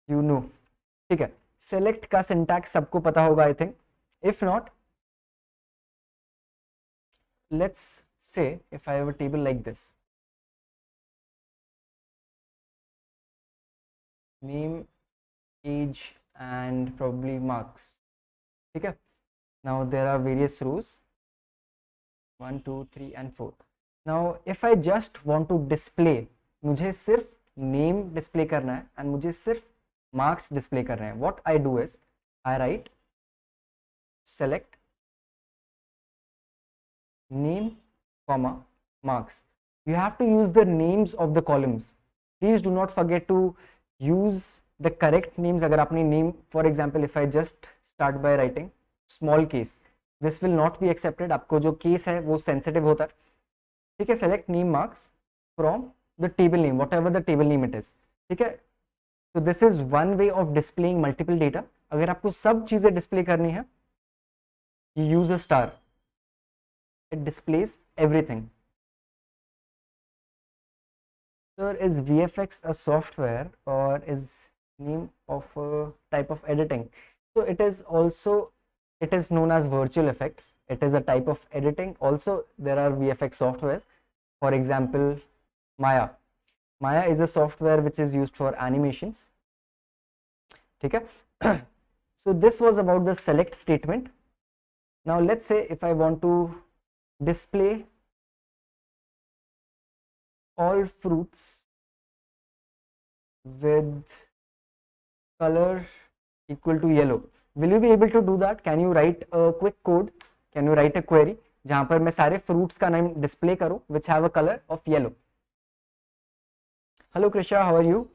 [SPEAKER 1] you know. ठीक है. Select का syntax सबको पता होगा, I think. If not, let's say if I have a table like this. Name, age, and probably marks. Okay. Now there are various rows. 1, 2, 3 and 4. Now if I just want to display, मुझे सिर्फ name display करना है and मुझे सिर्फ marks display करना है. What I do is I write select name comma marks. You have to use the names of the columns. Please do not forget to use the correct names. अगर आपने name, for example, if I just start by writing small case, this will not be accepted. आपको जो case है वो sensitive होता है. ठीक है. Select name marks from the table name, whatever the table name it is. ठीक है. So this is one way of displaying multiple data. अगर आपको सब चीजें display करनी है, you use a star. It displays everything. Sir, is VFX a software or is name of a type of editing? So it is also, it is known as virtual effects. It is a type of editing. Also there are VFX softwares. For example, Maya. Maya is a software which is used for animations. Okay. So this was about the select statement. Now let's say if I want to display all fruits with color equal to yellow. Will you be able to do that? Can you write a quick code? Can you write a query जहां पर मैं सारे fruits का नाम display करूं which have a color of yellow? Hello Krisha, how are you?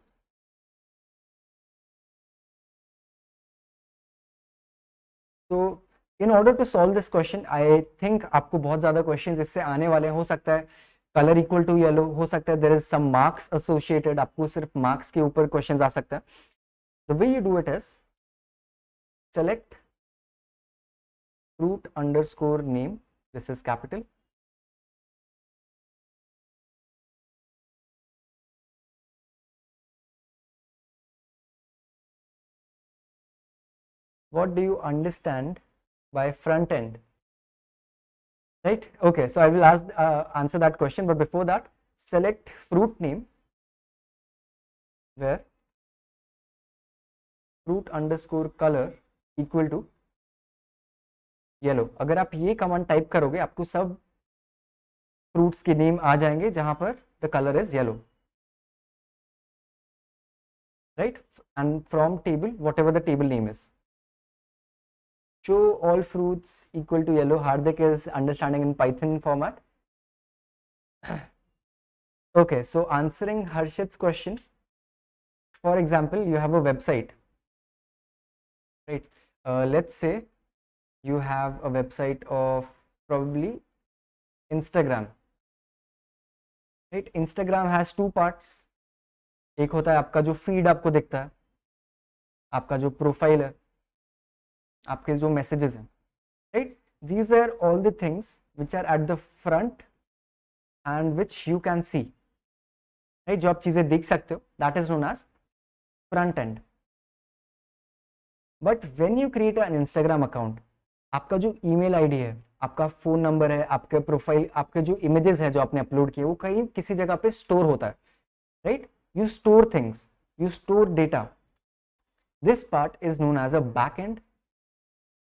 [SPEAKER 1] So in order to solve this question, I think आपको बहुत ज़्यादा questions इससे आने वाले हैं. हो सकता है color equal to yellow, हो सकता है there is some marks associated, आपको सिर्फ marks के ऊपर questions आ सकता है. The way you do it is select fruit underscore name, this is capital. What do you understand by front end? Right? Okay, so I will answer that question, but before that, select fruit name where fruit underscore color equal to yellow. अगर आप ये command type करोगे आपको सब fruits के name आ जाएंगे जहां पर the colour is yellow. Right? And from table, whatever the table name is. Show all fruits equal to yellow. Hardik is understanding in Python format. Okay, so answering Harshit's question, for example, you have a website, right? Let's say you have a website of probably Instagram, right? Instagram has two parts. एक होता है आपका जो feed आपको दिखता है, आपका जो प्रोफाइल है, आपके जो मैसेजेस हैं, right? These are all the things which are at the front and which you can see, right? जो आप चीजें देख सकते हो, that is known as front end. But when you create an Instagram account, आपका जो email ID है, आपका फोन नंबर है, आपके प्रोफाइल, आपके जो इमेजेस है जो आपने अपलोड किए वो कहीं किसी जगह पे स्टोर होता है, right? You store things, you store data. This part is known as a back end,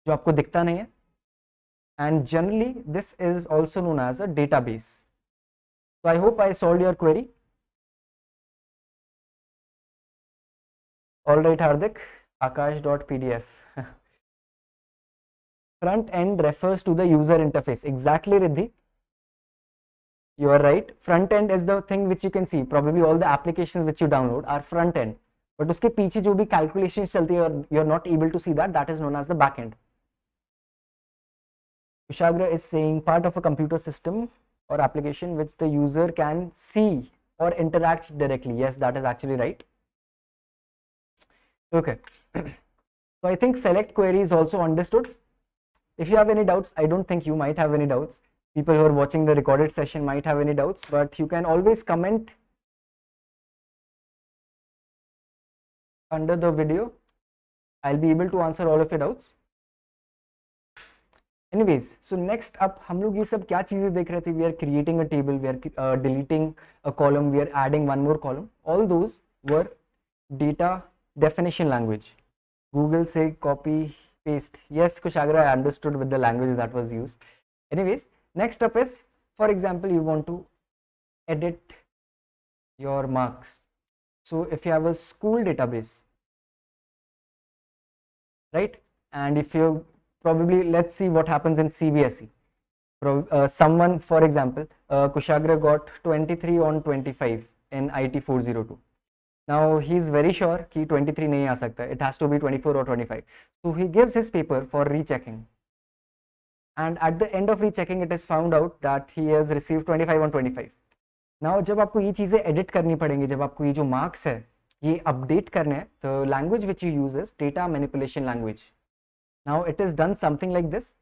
[SPEAKER 1] जो आपको दिखता नहीं है, and generally this is also known as a database. So I hope I solved your query. All right, Hardik, Aakash.pdf. Front end refers to the user interface. Exactly, Riddhi. You are right. Front end is the thing which you can see. Probably all the applications which you download are front end. But उसके पीछे जो भी calculations चलती है, you are not able to see that. That is known as the back end. Kushagra is saying part of a computer system or application which the user can see or interact directly. Yes, that is actually right. Okay. So I think select query is also understood. If you have any doubts, I don't think you might have any doubts. People who are watching the recorded session might have any doubts, but you can always comment under the video. I'll be able to answer all of your doubts. Anyways, so next up, हम लोग ये सब क्या चीजें देख रहे थे? We are creating a table, we are deleting a column, we are adding one more column. All those were data definition language. Google say copy paste. Yes, Kushagra, I understood with the language that was used. Anyways, next up is, for example, you want to edit your marks. So if you have a school database, right, and if you probably, let's see what happens in CBSE. Someone, for example, Kushagra got 23 on 25 in IT402. Now he is very sure कि 23 नहीं आ सकता, it has to be 24 or 25. So he gives his paper for rechecking, and at the end of rechecking it is found out that he has received 25 on 25. Now जब आपको ये चीजें edit करनी पड़ेंगी, जब आपको ये जो marks है ये update करने हैं, the language which you use is data manipulation language. Now it is done something like this.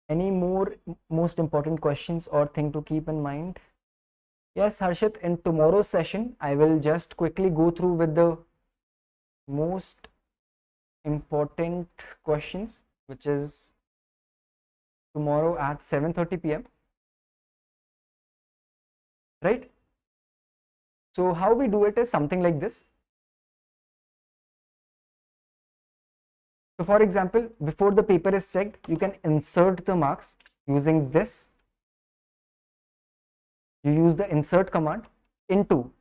[SPEAKER 1] Any more most important questions or thing to keep in mind? Yes, Harshit, in tomorrow's session, I will just quickly go through with the most important questions, which is tomorrow at 7:30 p.m. Right? So how we do it is something like this. So for example, before the paper is checked, you can insert the marks using this. You use the insert command. Into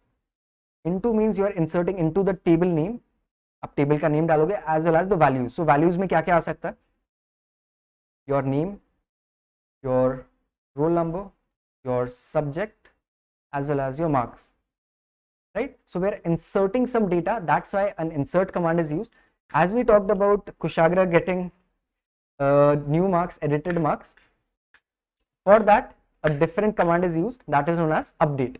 [SPEAKER 1] means you are inserting into the table name. आप table का name डालोगे as well as the values. So values में क्या क्या आ सकता है? Your name, your roll number, your subject, as well as your marks. Right? So we are inserting some data. That's why an insert command is used. As we talked about Kushagra getting new marks, edited marks, for that a different command is used, that is known as update.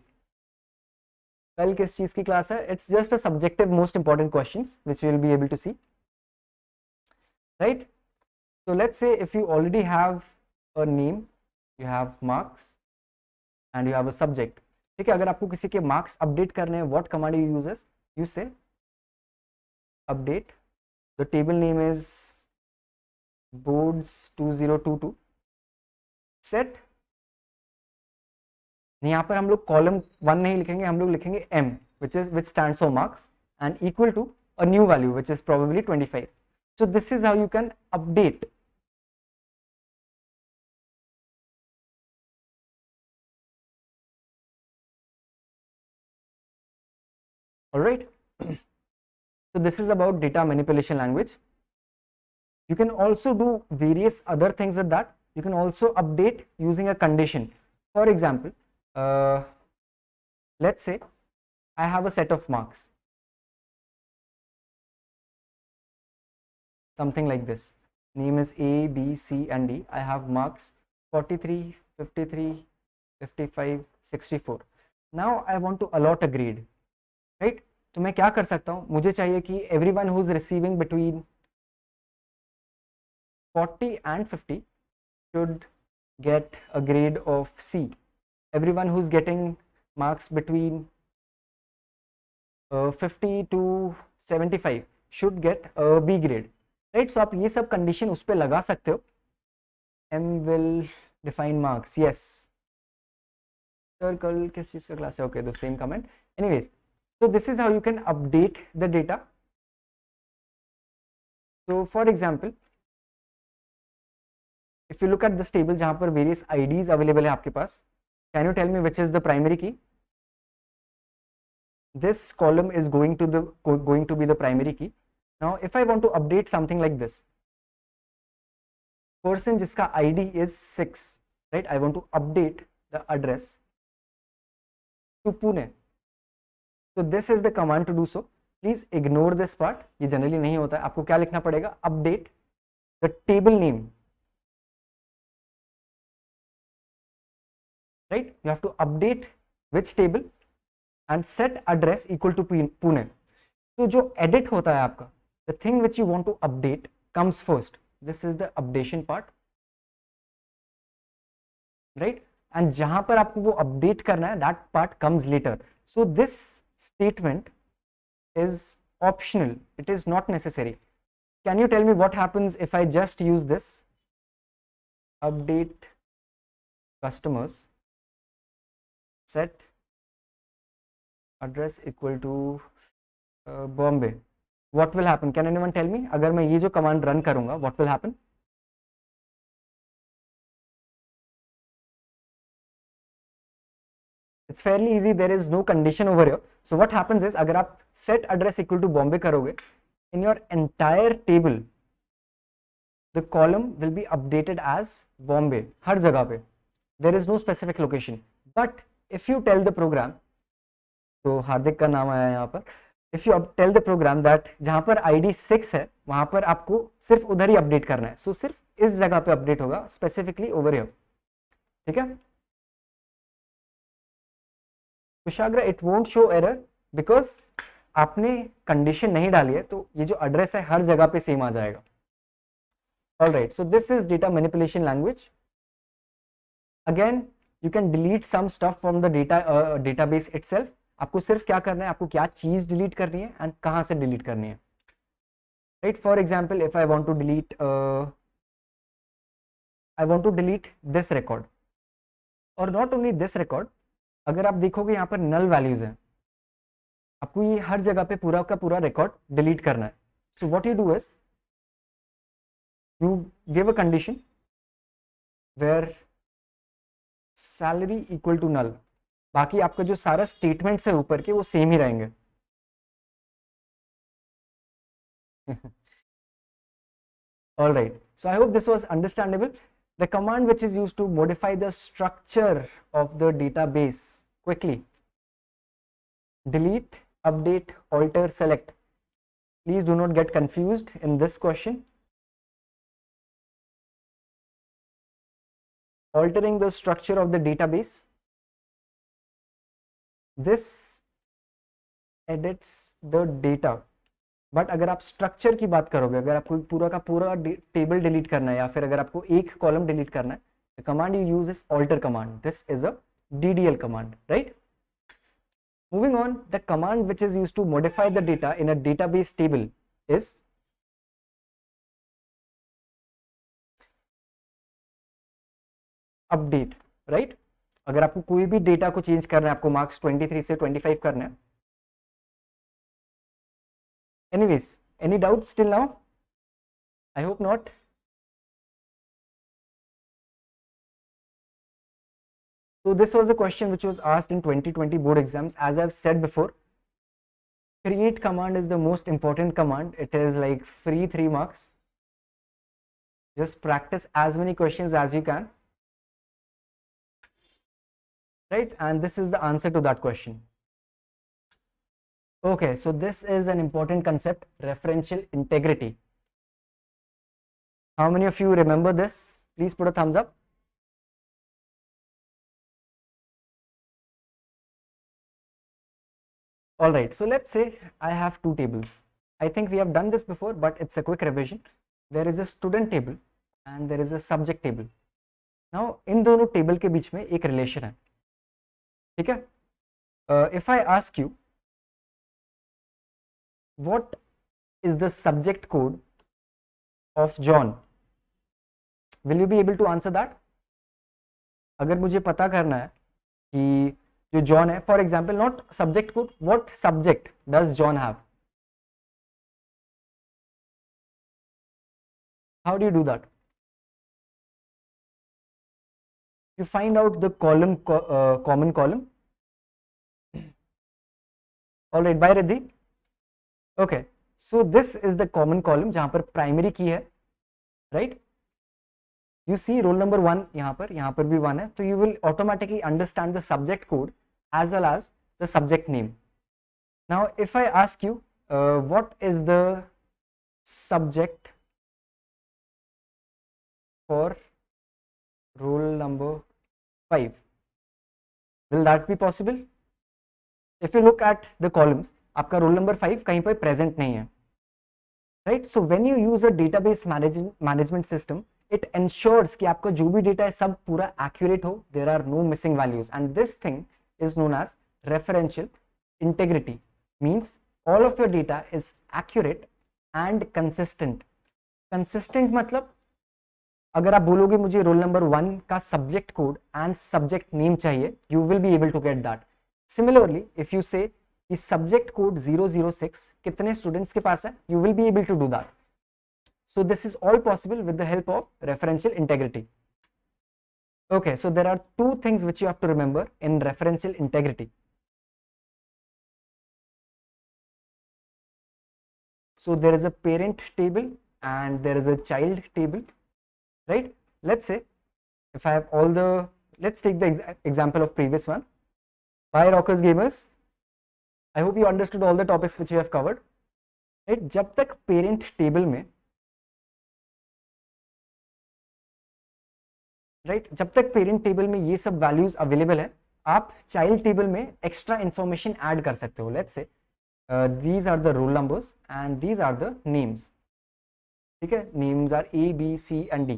[SPEAKER 1] कल किस चीज की class है? It's just a subjective most important questions which we will be able to see. Right? So let's say if you already have a name, you have marks and you have a subject. ठीक है, अगर आपको किसी के marks update करने हैं, what command you use? You say update. The table name is boards 2022. Set. यहाँ पर हम लोग कॉलम 1 नहीं लिखेंगे, हम लोग लिखेंगे m, which stands for marks, and equal to a new value which is probably 25. So this is how you can update. All right. So this is about data manipulation language. You can also do various other things with that. You can also update using a condition. For example, let's say I have a set of marks, something like this. Name is A, B, C and D. I have marks 43, 53, 55, 64. Now I want to allot a grade, right? तो मैं क्या कर सकता हूँ? मुझे चाहिए कि everyone who is receiving between 40 and 50 should get a grade of C. Everyone who is getting marks between 50 to 75 should get a B grade, right? So आप ये सब condition उस पे लगा सकते हो. M will define marks. Yes. Sir, कल किस चीज का क्लास है? Okay, the same comment. Anyways, so this is how you can update the data. So for example, if you look at this table जहाँ पर various IDs available है आपके पास, can you tell me which is the primary key? This column is going to be the primary key. Now if I want to update something like this, person जिसका ID is 6, right? I want to update the address to Pune. So this is the command to do so. Please ignore this part, ये generally नहीं होता है. आपको क्या लिखना पड़ेगा? Update the table name, right? You have to update which table and set address equal to Pune. तो जो edit होता है आपका, the thing which you want to update comes first. This is the updation part, right? And जहां पर आपको वो update करना है, that part comes later. So this statement is optional. It is not necessary. Can you tell me what happens if I just use this? Update customers, set address equal to Bombay. What will happen? Can anyone tell me? अगर मैं ये जो command run करूंगा, what will happen? It's fairly easy. There is no condition over here. So what happens is, अगर आप set address equal to Bombay करोगे, in your entire table, the column will be updated as Bombay. हर जगह पे. There is no specific location. But if you tell the program, तो हार्दिक का नाम आया यहाँ पर. If you tell the program that जहां पर ID 6 है, वहां पर आपको सिर्फ उधर ही अपडेट करना है. So सिर्फ इस जगह पे अपडेट होगा, specifically over here. ठीक है? कुशाग्र, it won't show error because आपने कंडीशन नहीं डाली है, तो ये जो एड्रेस है हर जगह पे सेम आ जाएगा. Alright, so this is data manipulation language. Again, you can delete some stuff from the database itself. आपको सिर्फ क्या करना है, आपको क्या चीज डिलीट करनी है एंड कहां से डिलीट करनी है. Right, for example if I want to delete this record, और नॉट ओनली दिस रिकॉर्ड, अगर आप देखोगे यहाँ पर नल वैल्यूज हैं, आपको ये हर जगह पे पूरा का पूरा रिकॉर्ड डिलीट करना है. So what you do is you give a condition where salary equal to null. बाकी आपका जो सारा स्टेटमेंट्स है ऊपर के, वो सेम ही रहेंगे. All right, so I hope this was understandable. The command which is used to modify the structure of the database quickly: delete, update, alter, select. Please do not get confused in this question. Altering the structure of the database, this edits the data. But अगर आप structure की बात करोगे, अगर आपको पूरा का पूरा टेबल डिलीट करना है या फिर अगर आपको एक कॉलम डिलीट करना है, the command you use is alter command. This is a DDL command, right? Moving on, the command which is used to modify the data in a database table is update, right? अगर आपको कोई भी data को change करना है, आपको marks 23 से 25 करना है. Anyways, any doubts till now? I hope not. So this was a question which was asked in 2020 board exams. As I've said before, create command is the most important command. It is like free 3 marks. Just practice as many questions as you can, right? And this is the answer to that question. Okay, so this is an important concept, referential integrity. How many of you remember this? Please put a thumbs up. All right, so let's say I have two tables. I think we have done this before, but it's a quick revision. There is a student table and there is a subject table. Now, in दोनों table के बीच में एक relation है, ठीक है? If I ask you, what is the subject code of John? Will you be able to answer that? अगर मुझे पता करना है कि जो John है, for example, not subject code, what subject does John have? How do you do that? You find out the column, common column. All right, bye Riddhi. Okay, so this is the common column जहां पर primary key है, right. You see roll number 1 यहाँ पर भी 1 है, तो you will automatically understand the subject code as well as the subject name. Now if I ask you what is the subject for roll number 5, will that be possible? If you look at the columns, आपका roll number 5 कहीं पर present नहीं है, right? So when you use a database management system, it ensures कि आपका जो भी data है सब पूरा accurate हो, there are no missing values, and this thing is known as referential integrity. Means all of your data is accurate and consistent. Consistent मतलब अगर आप बोलोगे मुझे रोल नंबर 1 का subject code and subject name चाहिए, you will be able to get that. Similarly if you say कि subject code 006 कितने students के पास है, you will be able to do that. So this is all possible with the help of referential integrity. Okay, so there are two things which you have to remember in referential integrity. So there is a parent table and there is a child table, right? Let's say if I have all the, let's take the example of previous one. Bye rockers gamers, I hope you understood all the topics which we have covered, right? जब तक parent table में, right, जब तक parent table में ये सब values available है, आप child table में extra information add कर सकते हो. Let's say these are the roll numbers and these are the names. ठीक है, names are A, B, C and D.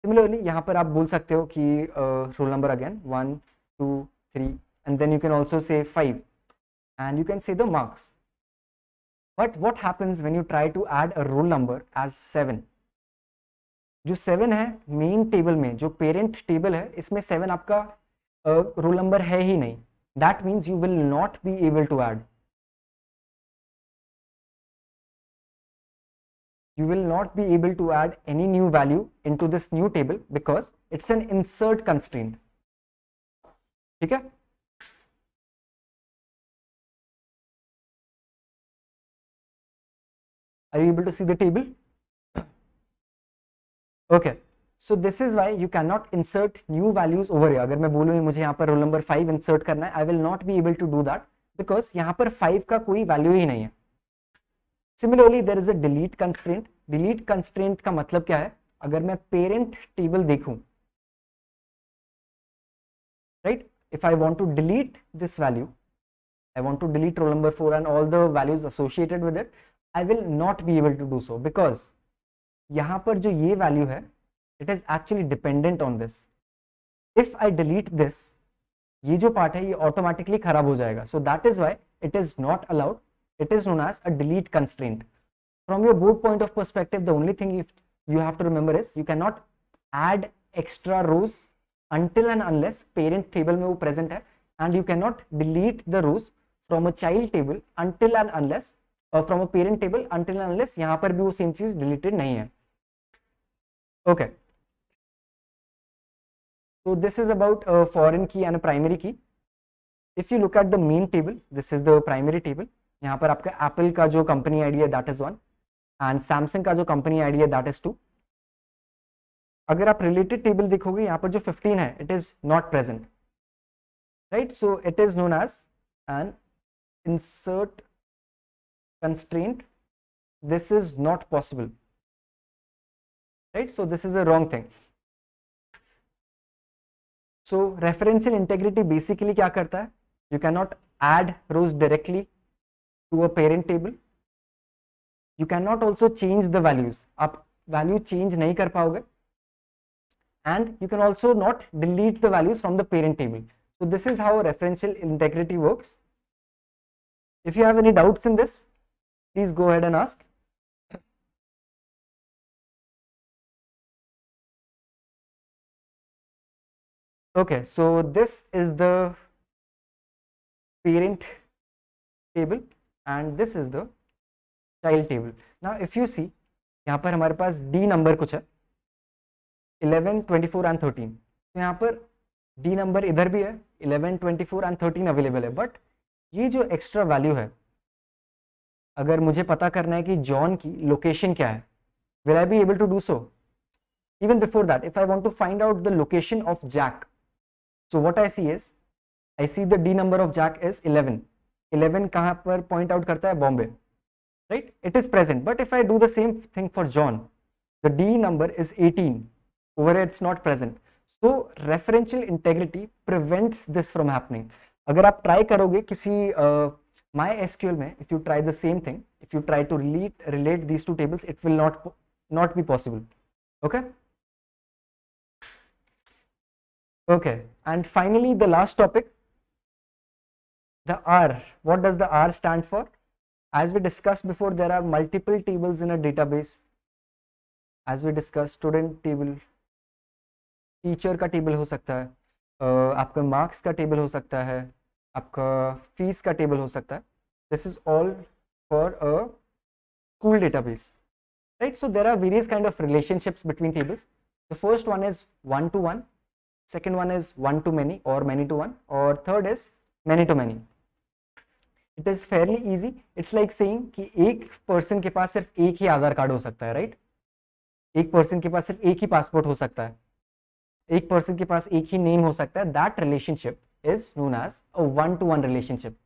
[SPEAKER 1] Similarly यहाँ पर आप बोल सकते हो कि roll number again 1, 2, 3 and then you can also say 5 and you can say the marks. But what happens when you try to add a roll number as 7? जो 7 है main table में, जो पेरेंट टेबल है इसमें 7 आपका roll number है ही नहीं. That means you will not be able to add. You will not be able to add any new value into this new table because it's an insert constraint. ठीक है, are you able to see the table? Okay, so this is why you cannot insert new values over here. अगर मैं बोलूँ मुझे यहाँ पर roll number 5 insert करना है, I will not be able to do that because यहाँ पर 5 का कोई value ही नहीं है. Similarly, there is a delete constraint. Delete constraint का मतलब क्या है? अगर मैं parent table देखूं, right? If I want to delete this value, I want to delete roll number 4 and all the values associated with it, I will not be able to do so because यहाँ पर जो ये value है, it is actually dependent on this. If I delete this, ये जो part है ये automatically खराब हो जाएगा. So that is why it is not allowed. It is known as a delete constraint. From your board point of perspective, the only thing you have to remember is you cannot add extra rows until and unless parent table में वो present है, and you cannot delete the rows from a child table until and unless from a parent table until and unless यहाँ पर भी वो same चीज deleted नहीं है. Okay. So this is about a foreign key and a primary key. If you look at the main table, this is the primary table. यहाँ पर आपका एप्पल का जो कंपनी आईडी है दैट इज 1 एंड सैमसंग का जो company ID है that is 2. अगर आप रिलेटेड टेबल देखोगे यहाँ पर जो 15 है it is not present, right. So it is known as an insert constraint. This is not possible, right. So this is a wrong thing. So referential integrity basically क्या करता है? You can not add rows directly to a parent table. You cannot also change the values. आप value change नहीं कर पाओगे and you can also not delete the values from the parent table. So this is how referential integrity works. If you have any doubts in this, please go ahead and ask. Okay, so this is the parent table and this is the child table. Now if you see यहाँ पर हमारे पास D number कुछ है 11, 24 and 13. तो यहाँ पर D number इधर भी है 11, 24 and 13 अवेलेबल है. बट ये जो एक्स्ट्रा वैल्यू है अगर मुझे पता करना है कि जॉन की लोकेशन क्या है, will I be able to do so? Even before that, if I want to find out the location of Jack, so what I see is, I see the D number of Jack is 11. 11 कहाँ पर point out करता है? Bombay, right? It is present. But if I do the same thing for John, the D number is 18. Over here it's not present. So referential integrity prevents this from happening. अगर आप try करोगे किसी MySQL में, if you try the same thing, if you try to relate these two tables, it will not be possible. Okay. Okay, and finally the last topic, the R. What does the R stand for? As we discussed before, there are multiple tables in a database. As we discussed, student table, teacher का table हो सकता है, आपका marks का table हो सकता है, आपका fees का table हो सकता है. This is all for a school database, right? So there are various kind of relationships between tables. The first one is one to one. Second one is one to many or many to one, or third is many to many. It is fairly easy. It's like saying कि एक person के पास सिर्फ एक ही आधार card हो सकता है, right? एक person के पास सिर्फ एक ही पासपोर्ट हो सकता है, एक person के पास एक ही नेम हो सकता है. That relationship is known as a one-to-one relationship.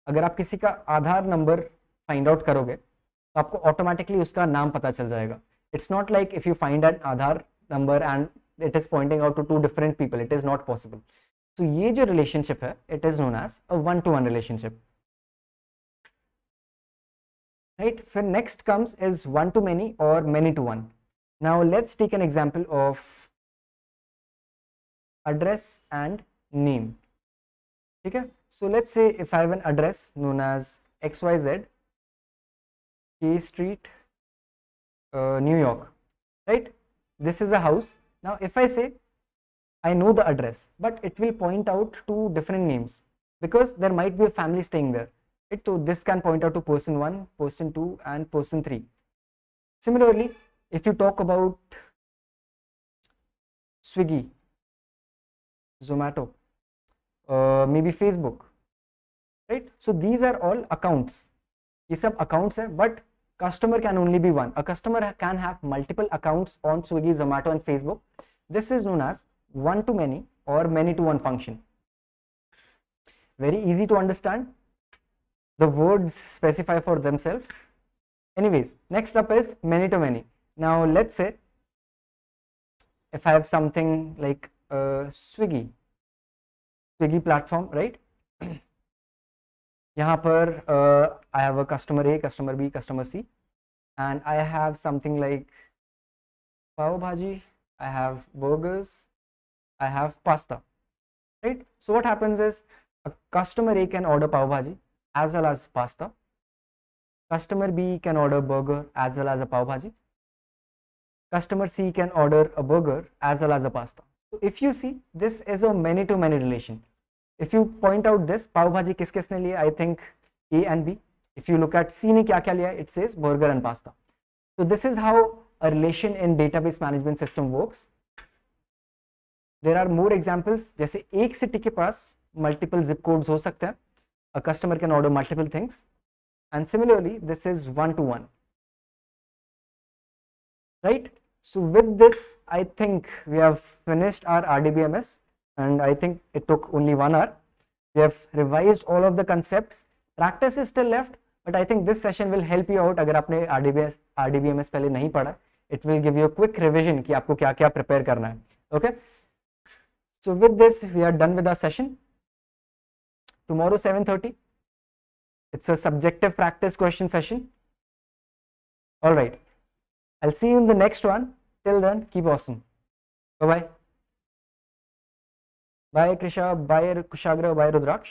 [SPEAKER 1] अगर आप किसी का आधार नंबर फाइंड आउट करोगे तो आपको ऑटोमेटिकली उसका नाम पता चल जाएगा. It's not like if you find an Aadhaar number and it is pointing out to two different people. It is not possible. So ये जो relationship है, it is known as a one-to-one relationship. Right? Then next comes is one to many or many to one. Now let's take an example of address and name. Okay? So let's say if I have an address known as XYZ K Street, New York, right? This is a house. Now if I say I know the address, but it will point out to different names because there might be a family staying there, right? So this can point out to person 1, person 2 and person 3. Similarly, if you talk about Swiggy, Zomato, maybe Facebook, right? So these are all accounts. ये सब accounts है, but customer can only be one. A customer can have multiple accounts on Swiggy, Zomato and Facebook. This is known as one to many or many to one function. Very easy to understand. The words specify for themselves. Anyways, next up is many to many. Now let's say if I have something like Swiggy platform, right? यहाँ पर I have a customer A, customer B, customer C, and I have something like pav bhaji, I have burgers, I have pasta, right? So what happens is a customer A can order pav bhaji as well as pasta. Customer B can order burger as well as a pav bhaji. Customer C can order a burger as well as a pasta. So if you see, this is a many to many relation. If you point out this, pav bhaji किस किसने लिया? I think A and B. If you look at C ने क्या क्या लिया? It says burger and pasta. So this is how a relation in database management system works. There are more examples. जैसे एक city के पास multiple zip codes हो सकते हैं. A customer can order multiple things. And similarly, this is one to one. Right? So with this, I think we have finished our RDBMS. And I think it took only 1 hour. We have revised all of the concepts. Practice is still left, but I think this session will help you out. अगर आपने RDBMS पहले नहीं पढ़ा, it will give you a quick revision कि आपको क्या क्या prepare करना है. Okay? So with this, we are done with our session. Tomorrow 7:30. It's a subjective practice question session. All right. I'll see you in the next one. Till then, keep awesome. Bye bye. Bye Krisha, bye Kushagra, bye Rudraksh.